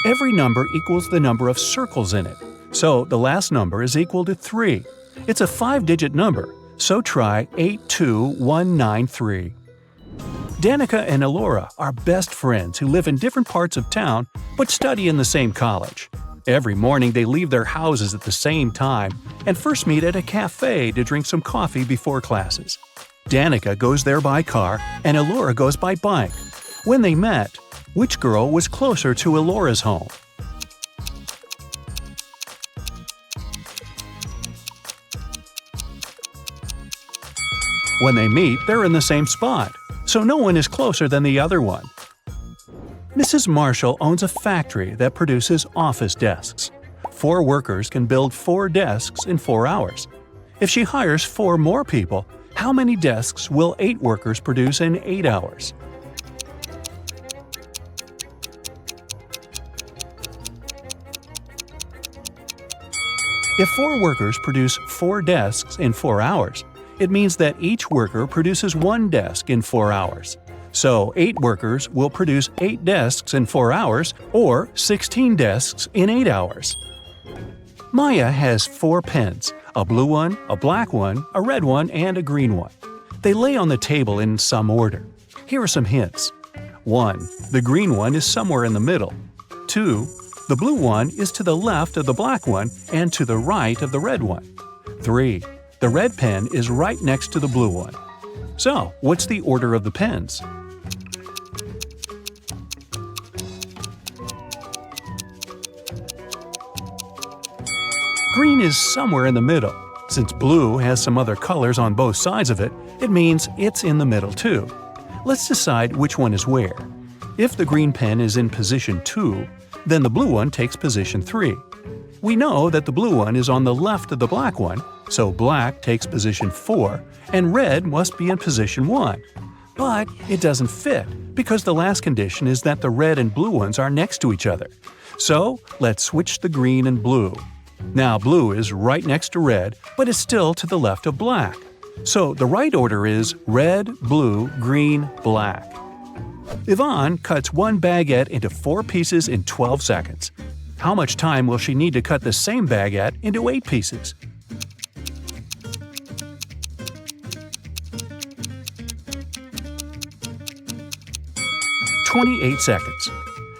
Every number equals the number of circles in it, so the last number is equal to 3. It's a 5-digit number, so try 82193. Danica and Elora are best friends who live in different parts of town but study in the same college. Every morning they leave their houses at the same time and first meet at a cafe to drink some coffee before classes. Danica goes there by car and Elora goes by bike. When they met, which girl was closer to Elora's home? When they meet, they're in the same spot, so no one is closer than the other one. Mrs. Marshall owns a factory that produces office desks. 4 workers can build 4 desks in 4 hours. If she hires 4 more people, how many desks will 8 workers produce in 8 hours? If 4 workers produce 4 desks in 4 hours, it means that each worker produces 1 desk in 4 hours. So 8 workers will produce 8 desks in 4 hours, or 16 desks in 8 hours. Maya has 4 pens, a blue one, a black one, a red one, and a green one. They lay on the table in some order. Here are some hints. 1. The green one is somewhere in the middle. 2. The blue one is to the left of the black one and to the right of the red one. 3. The red pen is right next to the blue one. So, what's the order of the pens? Green is somewhere in the middle. Since blue has some other colors on both sides of it, it means it's in the middle too. Let's decide which one is where. If the green pen is in position 2, then the blue one takes position 3. We know that the blue one is on the left of the black one, so black takes position 4, and red must be in position 1. But it doesn't fit, because the last condition is that the red and blue ones are next to each other. So, let's switch the green and blue. Now blue is right next to red, but is still to the left of black. So the right order is red, blue, green, black. Yvonne cuts 1 baguette into 4 pieces in 12 seconds. How much time will she need to cut the same baguette into 8 pieces? "28 seconds.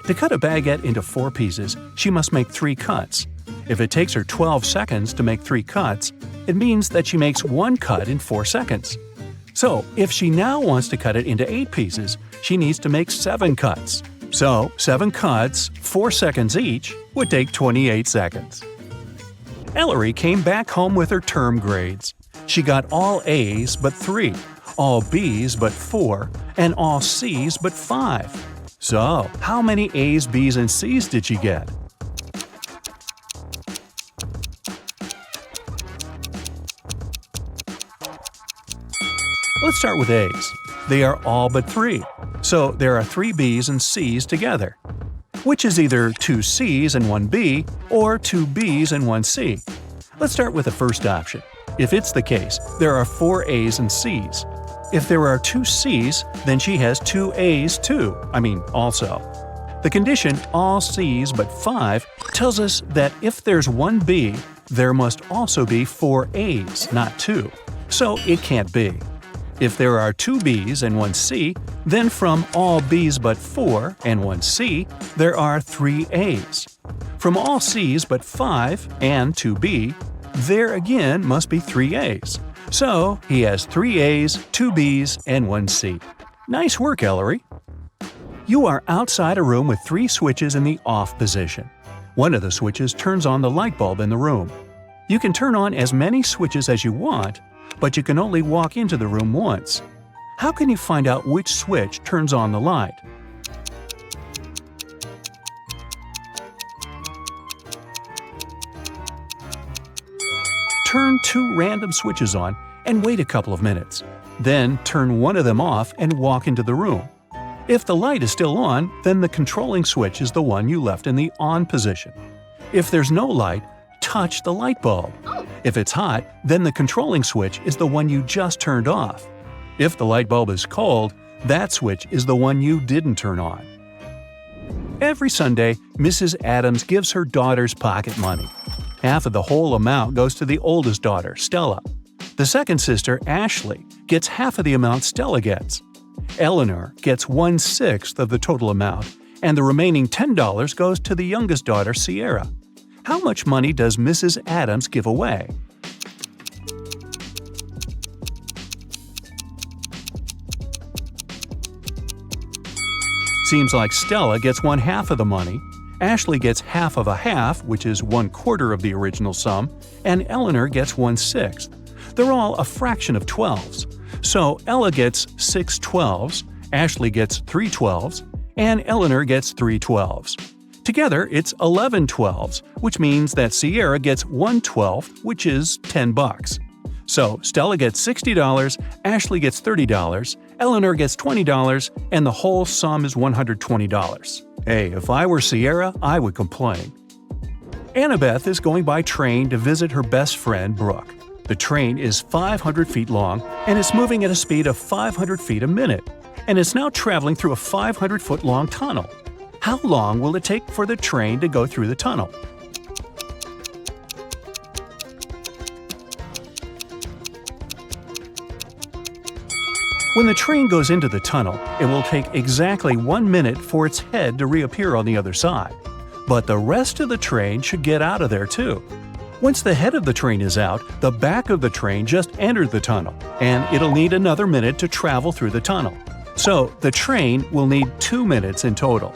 To cut a baguette into 4 pieces, she must make 3 cuts. If it takes her 12 seconds to make 3 cuts, it means that she makes 1 cut in 4 seconds. So, if she now wants to cut it into 8 pieces, she needs to make 7 cuts. So, 7 cuts, 4 seconds each, would take 28 seconds. Ellery came back home with her term grades. She got all A's but 3, all B's but 4, and all C's but 5. So, how many A's, B's, and C's did she get? Let's start with A's. They are all but 3, so there are 3 B's and C's together, which is either 2 C's and 1 B or 2 B's and 1 C. Let's start with the first option. If it's the case, there are 4 A's and C's. If there are 2 C's, then she has 2 A's too, also. The condition all C's but 5 tells us that if there's 1 B, there must also be 4 A's, not 2. So it can't be. If there are 2 B's and 1 C, then from all B's but 4 and 1 C, there are 3 A's. From all C's but 5 and 2 B, there again must be 3 A's. So he has 3 A's, 2 B's, and 1 C. Nice work, Ellery! You are outside a room with 3 switches in the off position. One of the switches turns on the light bulb in the room. You can turn on as many switches as you want, but you can only walk into the room once. How can you find out which switch turns on the light? Turn 2 random switches on and wait a couple of minutes. Then turn one of them off and walk into the room. If the light is still on, then the controlling switch is the one you left in the on position. If there's no light, touch the light bulb. If it's hot, then the controlling switch is the one you just turned off. If the light bulb is cold, that switch is the one you didn't turn on. Every Sunday, Mrs. Adams gives her daughters pocket money. Half of the whole amount goes to the oldest daughter, Stella. The second sister, Ashley, gets half of the amount Stella gets. Eleanor gets 1/6 of the total amount, and the remaining $10 goes to the youngest daughter, Sierra. How much money does Mrs. Adams give away? Seems like Stella gets 1/2 of the money, Ashley gets half of a half, which is 1/4 of the original sum, and Eleanor gets 1/6. They're all a fraction of 12s. So Ella gets 6 12s, Ashley gets 3 12s, and Eleanor gets 3 12s. Together, it's 11 12s, which means that Sierra gets 1 12th, which is $10. So Stella gets $60, Ashley gets $30, Eleanor gets $20, and the whole sum is $120. Hey, if I were Sierra, I would complain. Annabeth is going by train to visit her best friend, Brooke. The train is 500 feet long, and it's moving at a speed of 500 feet a minute, and it's now traveling through a 500-foot-long tunnel. How long will it take for the train to go through the tunnel? When the train goes into the tunnel, it will take exactly 1 minute for its head to reappear on the other side. But the rest of the train should get out of there too. Once the head of the train is out, the back of the train just entered the tunnel, and it'll need another minute to travel through the tunnel. So the train will need 2 minutes in total.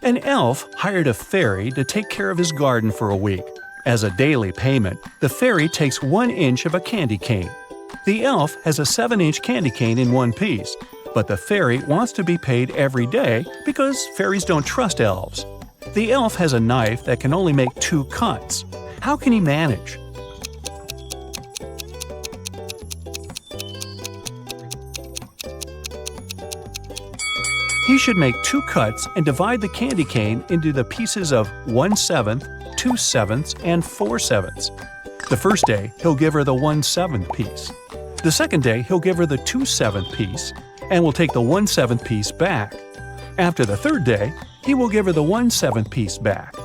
An elf hired a fairy to take care of his garden for a week. As a daily payment, the fairy takes 1 inch of a candy cane. The elf has a 7-inch candy cane in one piece, but the fairy wants to be paid every day because fairies don't trust elves. The elf has a knife that can only make 2 cuts. How can he manage? He should make 2 cuts and divide the candy cane into the pieces of 1/7, 2/7, and 4/7. The first day, he'll give her the 1/7 piece. The second day, he'll give her the 2/7 piece, and will take the 1/7 piece back. After the third day, he will give her the 1/7 piece back.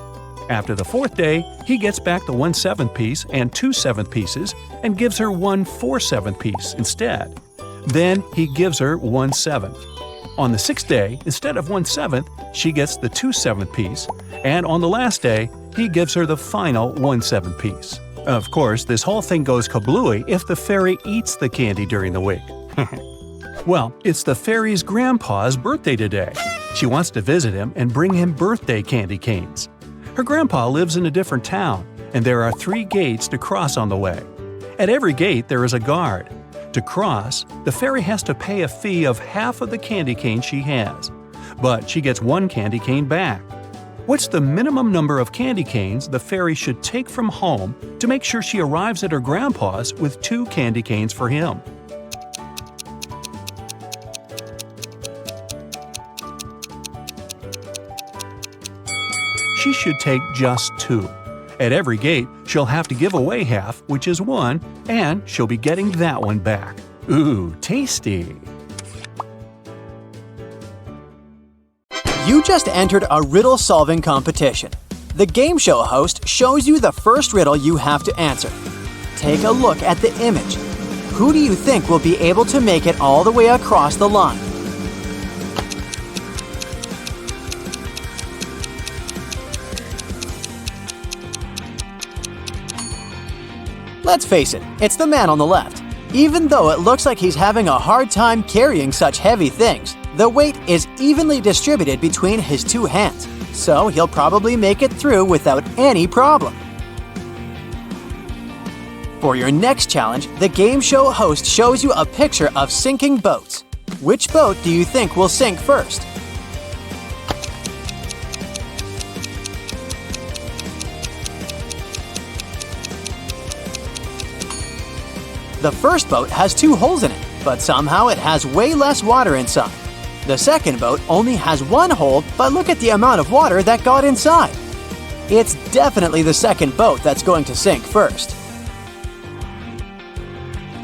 After the fourth day, he gets back the 1/7 piece and 2/7 pieces and gives her 1/4/7 piece instead. Then he gives her 1/7. On the 6th day, instead of 1/7, she gets the 2/7 piece, and on the last day, he gives her the final 1/7 piece. Of course, this whole thing goes kablooey if the fairy eats the candy during the week. Well, it's the fairy's grandpa's birthday today. She wants to visit him and bring him birthday candy canes. Her grandpa lives in a different town, and there are 3 gates to cross on the way. At every gate there is a guard. To cross, the fairy has to pay a fee of half of the candy cane she has. But she gets 1 candy cane back. What's the minimum number of candy canes the fairy should take from home to make sure she arrives at her grandpa's with 2 candy canes for him? She should take just 2. At every gate, she'll have to give away half, which is 1, and she'll be getting that one back. Ooh, tasty! You just entered a riddle-solving competition. The game show host shows you the first riddle you have to answer. Take a look at the image. Who do you think will be able to make it all the way across the line? Let's face it, it's the man on the left. Even though it looks like he's having a hard time carrying such heavy things, the weight is evenly distributed between his 2 hands, so he'll probably make it through without any problem. For your next challenge, the game show host shows you a picture of sinking boats. Which boat do you think will sink first? The first boat has 2 holes in it, but somehow it has way less water inside. The second boat only has 1 hole, but look at the amount of water that got inside. It's definitely the second boat that's going to sink first.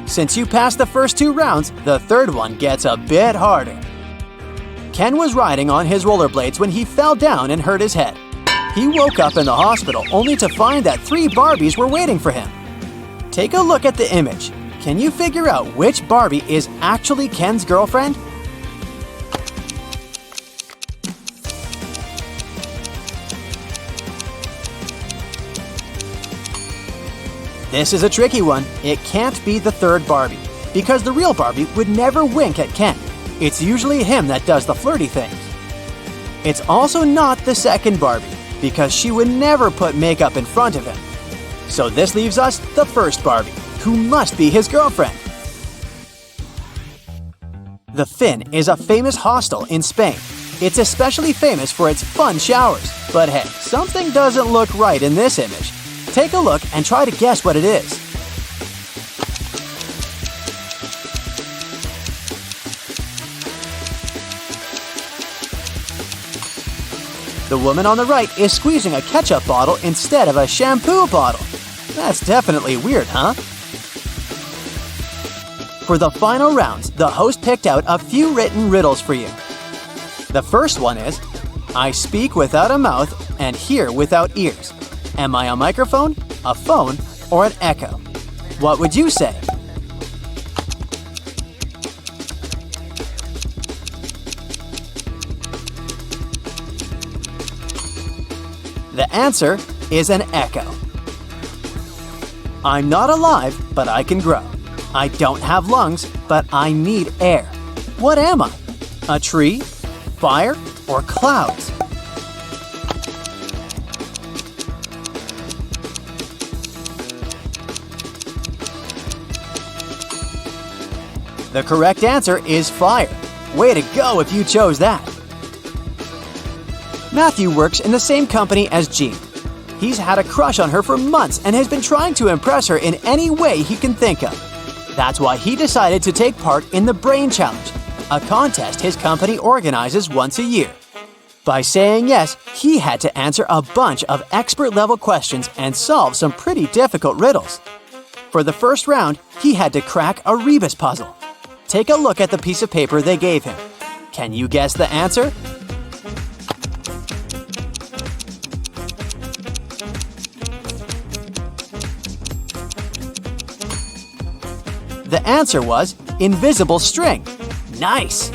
Since you passed the first 2 rounds, the third one gets a bit harder. Ken was riding on his rollerblades when he fell down and hurt his head. He woke up in the hospital only to find that 3 Barbies were waiting for him. Take a look at the image. Can you figure out which Barbie is actually Ken's girlfriend? This is a tricky one. It can't be the third Barbie, because the real Barbie would never wink at Ken. It's usually him that does the flirty things. It's also not the second Barbie, because she would never put makeup in front of him. So this leaves us the first Barbie, who must be his girlfriend. The Finn is a famous hostel in Spain. It's especially famous for its fun showers. But hey, something doesn't look right in this image. Take a look and try to guess what it is. The woman on the right is squeezing a ketchup bottle instead of a shampoo bottle. That's definitely weird, huh? For the final rounds, the host picked out a few written riddles for you. The first one is, I speak without a mouth and hear without ears. Am I a microphone, a phone, or an echo? What would you say? The answer is an echo. I'm not alive, but I can grow. I don't have lungs, but I need air. What am I? A tree, fire, or clouds? The correct answer is fire. Way to go if you chose that. Matthew works in the same company as Jean. He's had a crush on her for months and has been trying to impress her in any way he can think of. That's why he decided to take part in the Brain Challenge, a contest his company organizes once a year. By saying yes, he had to answer a bunch of expert-level questions and solve some pretty difficult riddles. For the first round, he had to crack a rebus puzzle. Take a look at the piece of paper they gave him. Can you guess the answer? The answer was invisible string. Nice!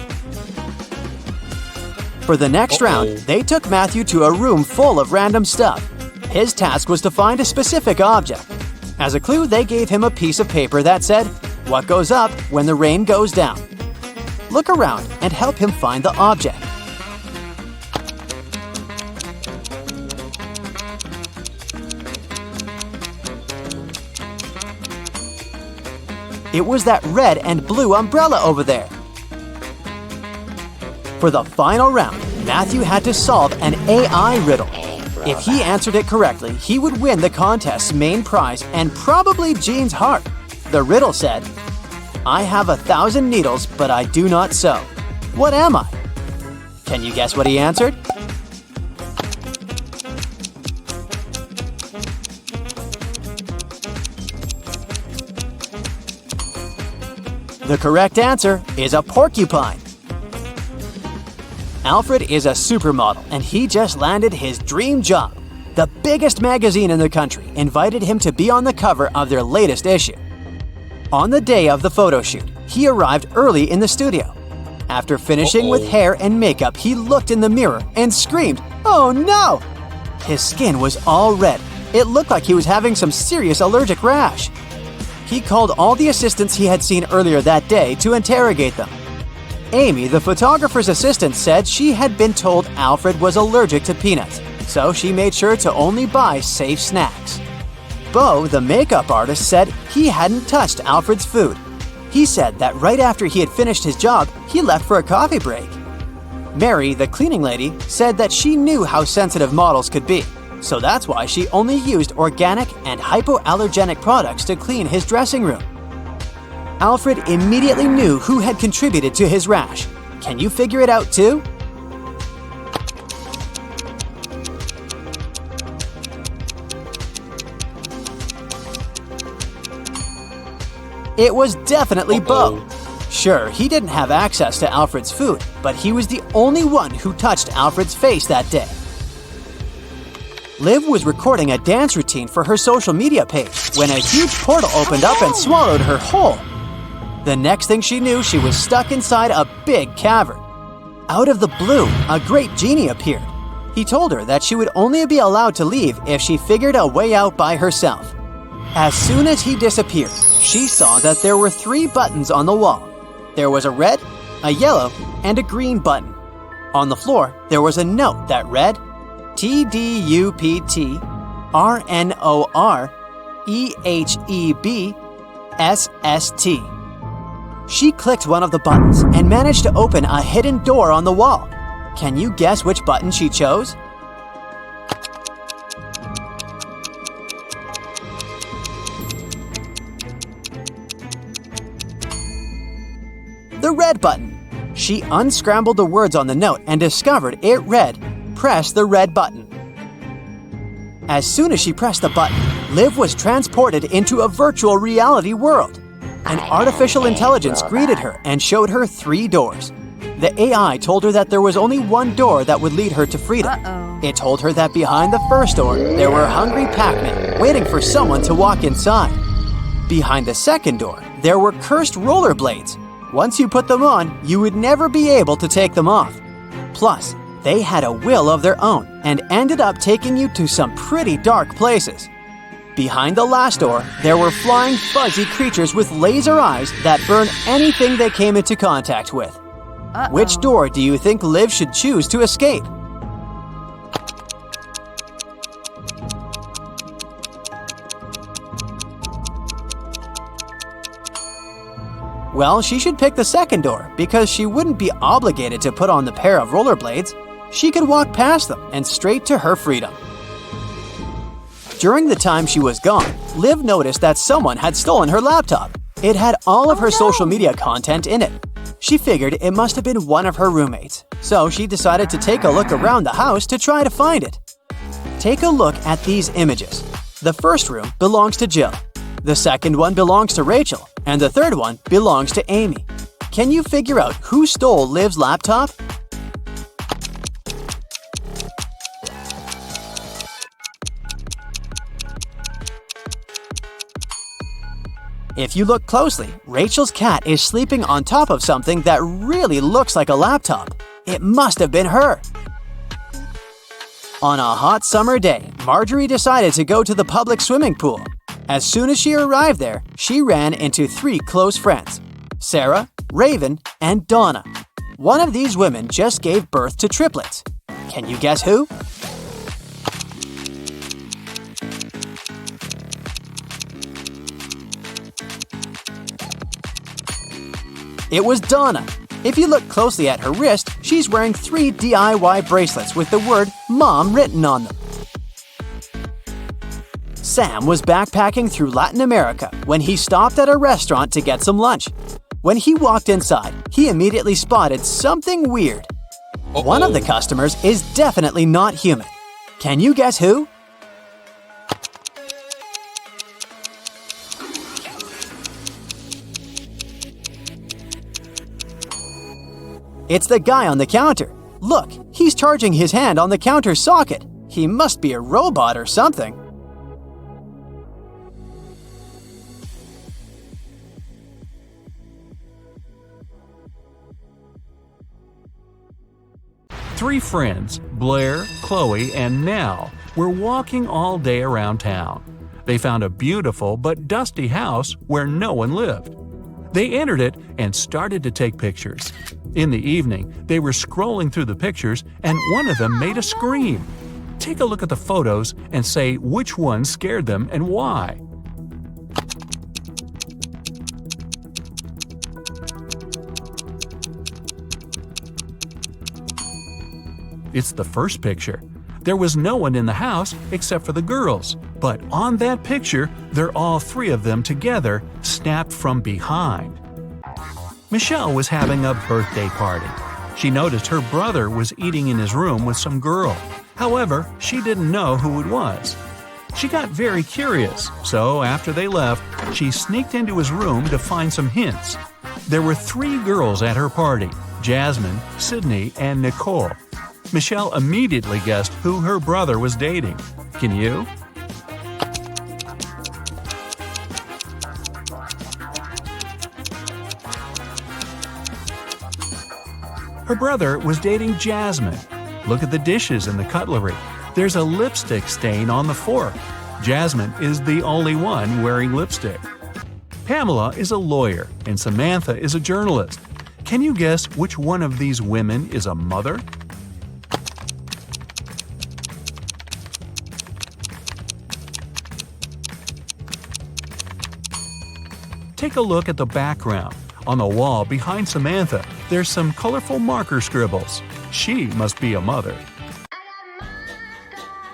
For the next round, they took Matthew to a room full of random stuff. His task was to find a specific object. As a clue, they gave him a piece of paper that said, "What goes up when the rain goes down?" Look around and help him find the object. It was that red and blue umbrella over there. For the final round, Matthew had to solve an AI riddle. If he answered it correctly, he would win the contest's main prize and probably Jean's heart. The riddle said, "I have 1,000 needles, but I do not sew. What am I?" Can you guess what he answered? The correct answer is a porcupine. Alfred is a supermodel and he just landed his dream job. The biggest magazine in the country invited him to be on the cover of their latest issue. On the day of the photo shoot, he arrived early in the studio. After finishing with hair and makeup, he looked in the mirror and screamed, "Oh no!" His skin was all red. It looked like he was having some serious allergic rash. He called all the assistants he had seen earlier that day to interrogate them. Amy, the photographer's assistant, said she had been told Alfred was allergic to peanuts, so she made sure to only buy safe snacks. Bo, the makeup artist, said he hadn't touched Alfred's food. He said that right after he had finished his job, he left for a coffee break. Mary, the cleaning lady, said that she knew how sensitive models could be, so that's why she only used organic and hypoallergenic products to clean his dressing room. Alfred immediately knew who had contributed to his rash. Can you figure it out too? It was definitely Bo. Sure, he didn't have access to Alfred's food, but he was the only one who touched Alfred's face that day. Liv was recording a dance routine for her social media page when a huge portal opened up and swallowed her whole. The next thing she knew, she was stuck inside a big cavern. Out of the blue, a great genie appeared. He told her that she would only be allowed to leave if she figured a way out by herself. As soon as he disappeared, she saw that there were 3 buttons on the wall. There was a red, a yellow, and a green button. On the floor, there was a note that read, TDUPTRNOREHEBSST. She clicked one of the buttons and managed to open a hidden door on the wall. Can you guess which button she chose? The red button. She unscrambled the words on the note and discovered it read, "Press the red button." As soon as she pressed the button, Liv was transported into a virtual reality world. An artificial intelligence greeted her and showed her 3 doors. The AI told her that there was only one door that would lead her to freedom. It told her that behind the first door, there were hungry Pac-Men waiting for someone to walk inside. Behind the second door, there were cursed rollerblades. Once you put them on, you would never be able to take them off. Plus, they had a will of their own and ended up taking you to some pretty dark places. Behind the last door, there were flying fuzzy creatures with laser eyes that burn anything they came into contact with. Which door do you think Liv should choose to escape? Well, she should pick the second door because she wouldn't be obligated to put on the pair of rollerblades. She could walk past them and straight to her freedom. During the time she was gone, Liv noticed that someone had stolen her laptop. It had all of her social media content in it. She figured it must have been one of her roommates, so she decided to take a look around the house to try to find it. Take a look at these images. The first room belongs to Jill. The second one belongs to Rachel, and the third one belongs to Amy. Can you figure out who stole Liv's laptop? If you look closely, Rachel's cat is sleeping on top of something that really looks like a laptop. It must have been her. On a hot summer day, Marjorie decided to go to the public swimming pool. As soon as she arrived there, she ran into 3 close friends: Sarah, Raven, and Donna. One of these women just gave birth to triplets. Can you guess who? It was Donna. If you look closely at her wrist, she's wearing 3 DIY bracelets with the word Mom written on them. Sam was backpacking through Latin America when he stopped at a restaurant to get some lunch. When he walked inside, he immediately spotted something weird. One of the customers is definitely not human. Can you guess who? It's the guy on the counter. Look, he's charging his hand on the counter socket. He must be a robot or something. Three friends, Blair, Chloe, and Nell, were walking all day around town. They found a beautiful but dusty house where no one lived. They entered it and started to take pictures. In the evening, they were scrolling through the pictures and one of them made a scream. Take a look at the photos and say which one scared them and why. It's the first picture. There was no one in the house except for the girls, but on that picture, they're all 3 of them together, snapped from behind. Michelle was having a birthday party. She noticed her brother was eating in his room with some girl. However, she didn't know who it was. She got very curious, so after they left, she sneaked into his room to find some hints. There were 3 girls at her party: Jasmine, Sydney, and Nicole. Michelle immediately guessed who her brother was dating. Can you? Her brother was dating Jasmine. Look at the dishes and the cutlery. There's a lipstick stain on the fork. Jasmine is the only one wearing lipstick. Pamela is a lawyer and Samantha is a journalist. Can you guess which one of these women is a mother? Take a look at the background. On the wall behind Samantha, there's some colorful marker scribbles. She must be a mother.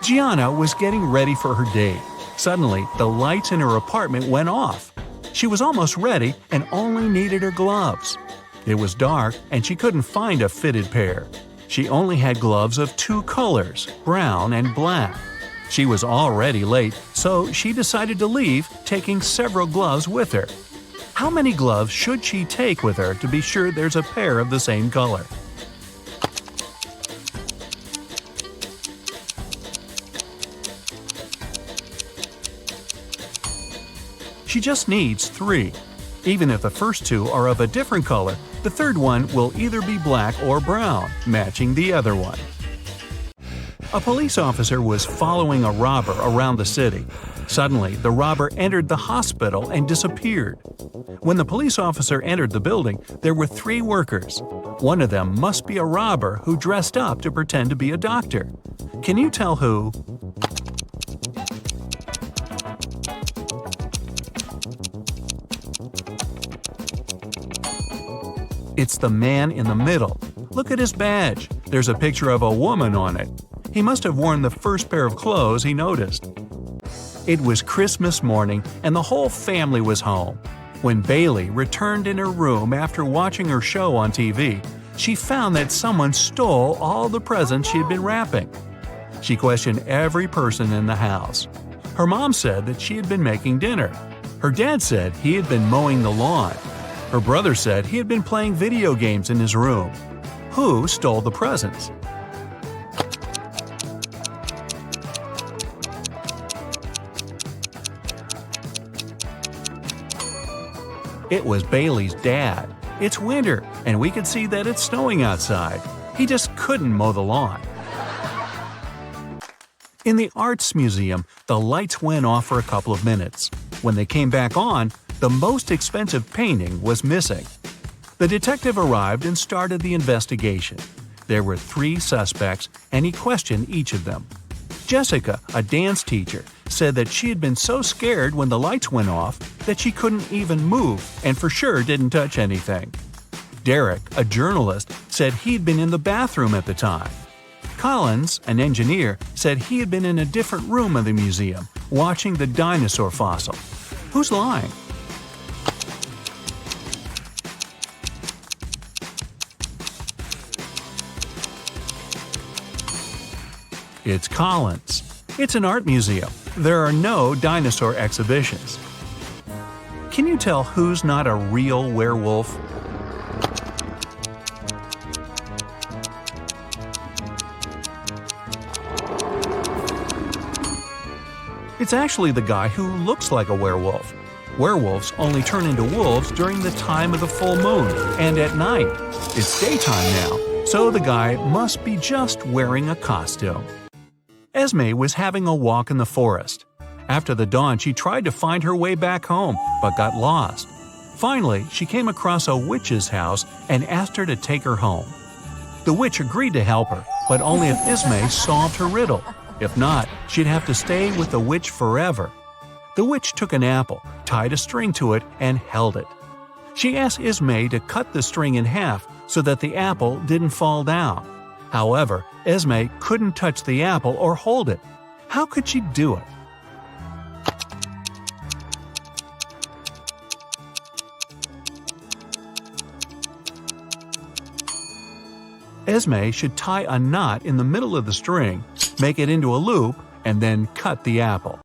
Gianna was getting ready for her date. Suddenly, the lights in her apartment went off. She was almost ready and only needed her gloves. It was dark and she couldn't find a fitted pair. She only had gloves of 2 colors, brown and black. She was already late, so she decided to leave, taking several gloves with her. How many gloves should she take with her to be sure there's a pair of the same color? She just needs 3. Even if the first 2 are of a different color, the third one will either be black or brown, matching the other one. A police officer was following a robber around the city. Suddenly, the robber entered the hospital and disappeared. When the police officer entered the building, there were 3 workers. One of them must be a robber who dressed up to pretend to be a doctor. Can you tell who? It's the man in the middle. Look at his badge. There's a picture of a woman on it. He must have worn the first pair of clothes he noticed. It was Christmas morning and the whole family was home. When Bailey returned in her room after watching her show on TV, she found that someone stole all the presents she had been wrapping. She questioned every person in the house. Her mom said that she had been making dinner. Her dad said he had been mowing the lawn. Her brother said he had been playing video games in his room. Who stole the presents? It was Bailey's dad. It's winter, and we could see that it's snowing outside. He just couldn't mow the lawn. In the Arts Museum, the lights went off for a couple of minutes. When they came back on, the most expensive painting was missing. The detective arrived and started the investigation. There were 3 suspects, and he questioned each of them. Jessica, a dance teacher, said that she had been so scared when the lights went off that she couldn't even move and for sure didn't touch anything. Derek, a journalist, said he'd been in the bathroom at the time. Collins, an engineer, said he had been in a different room of the museum, watching the dinosaur fossil. Who's lying? It's Collins. It's an art museum. There are no dinosaur exhibitions. Can you tell who's not a real werewolf? It's actually the guy who looks like a werewolf. Werewolves only turn into wolves during the time of the full moon and at night. It's daytime now, so the guy must be just wearing a costume. Esme was having a walk in the forest. After the dawn, she tried to find her way back home, but got lost. Finally, she came across a witch's house and asked her to take her home. The witch agreed to help her, but only if Esme solved her riddle. If not, she'd have to stay with the witch forever. The witch took an apple, tied a string to it, and held it. She asked Esme to cut the string in half so that the apple didn't fall down. However, Esme couldn't touch the apple or hold it. How could she do it? Esme should tie a knot in the middle of the string, make it into a loop, and then cut the apple.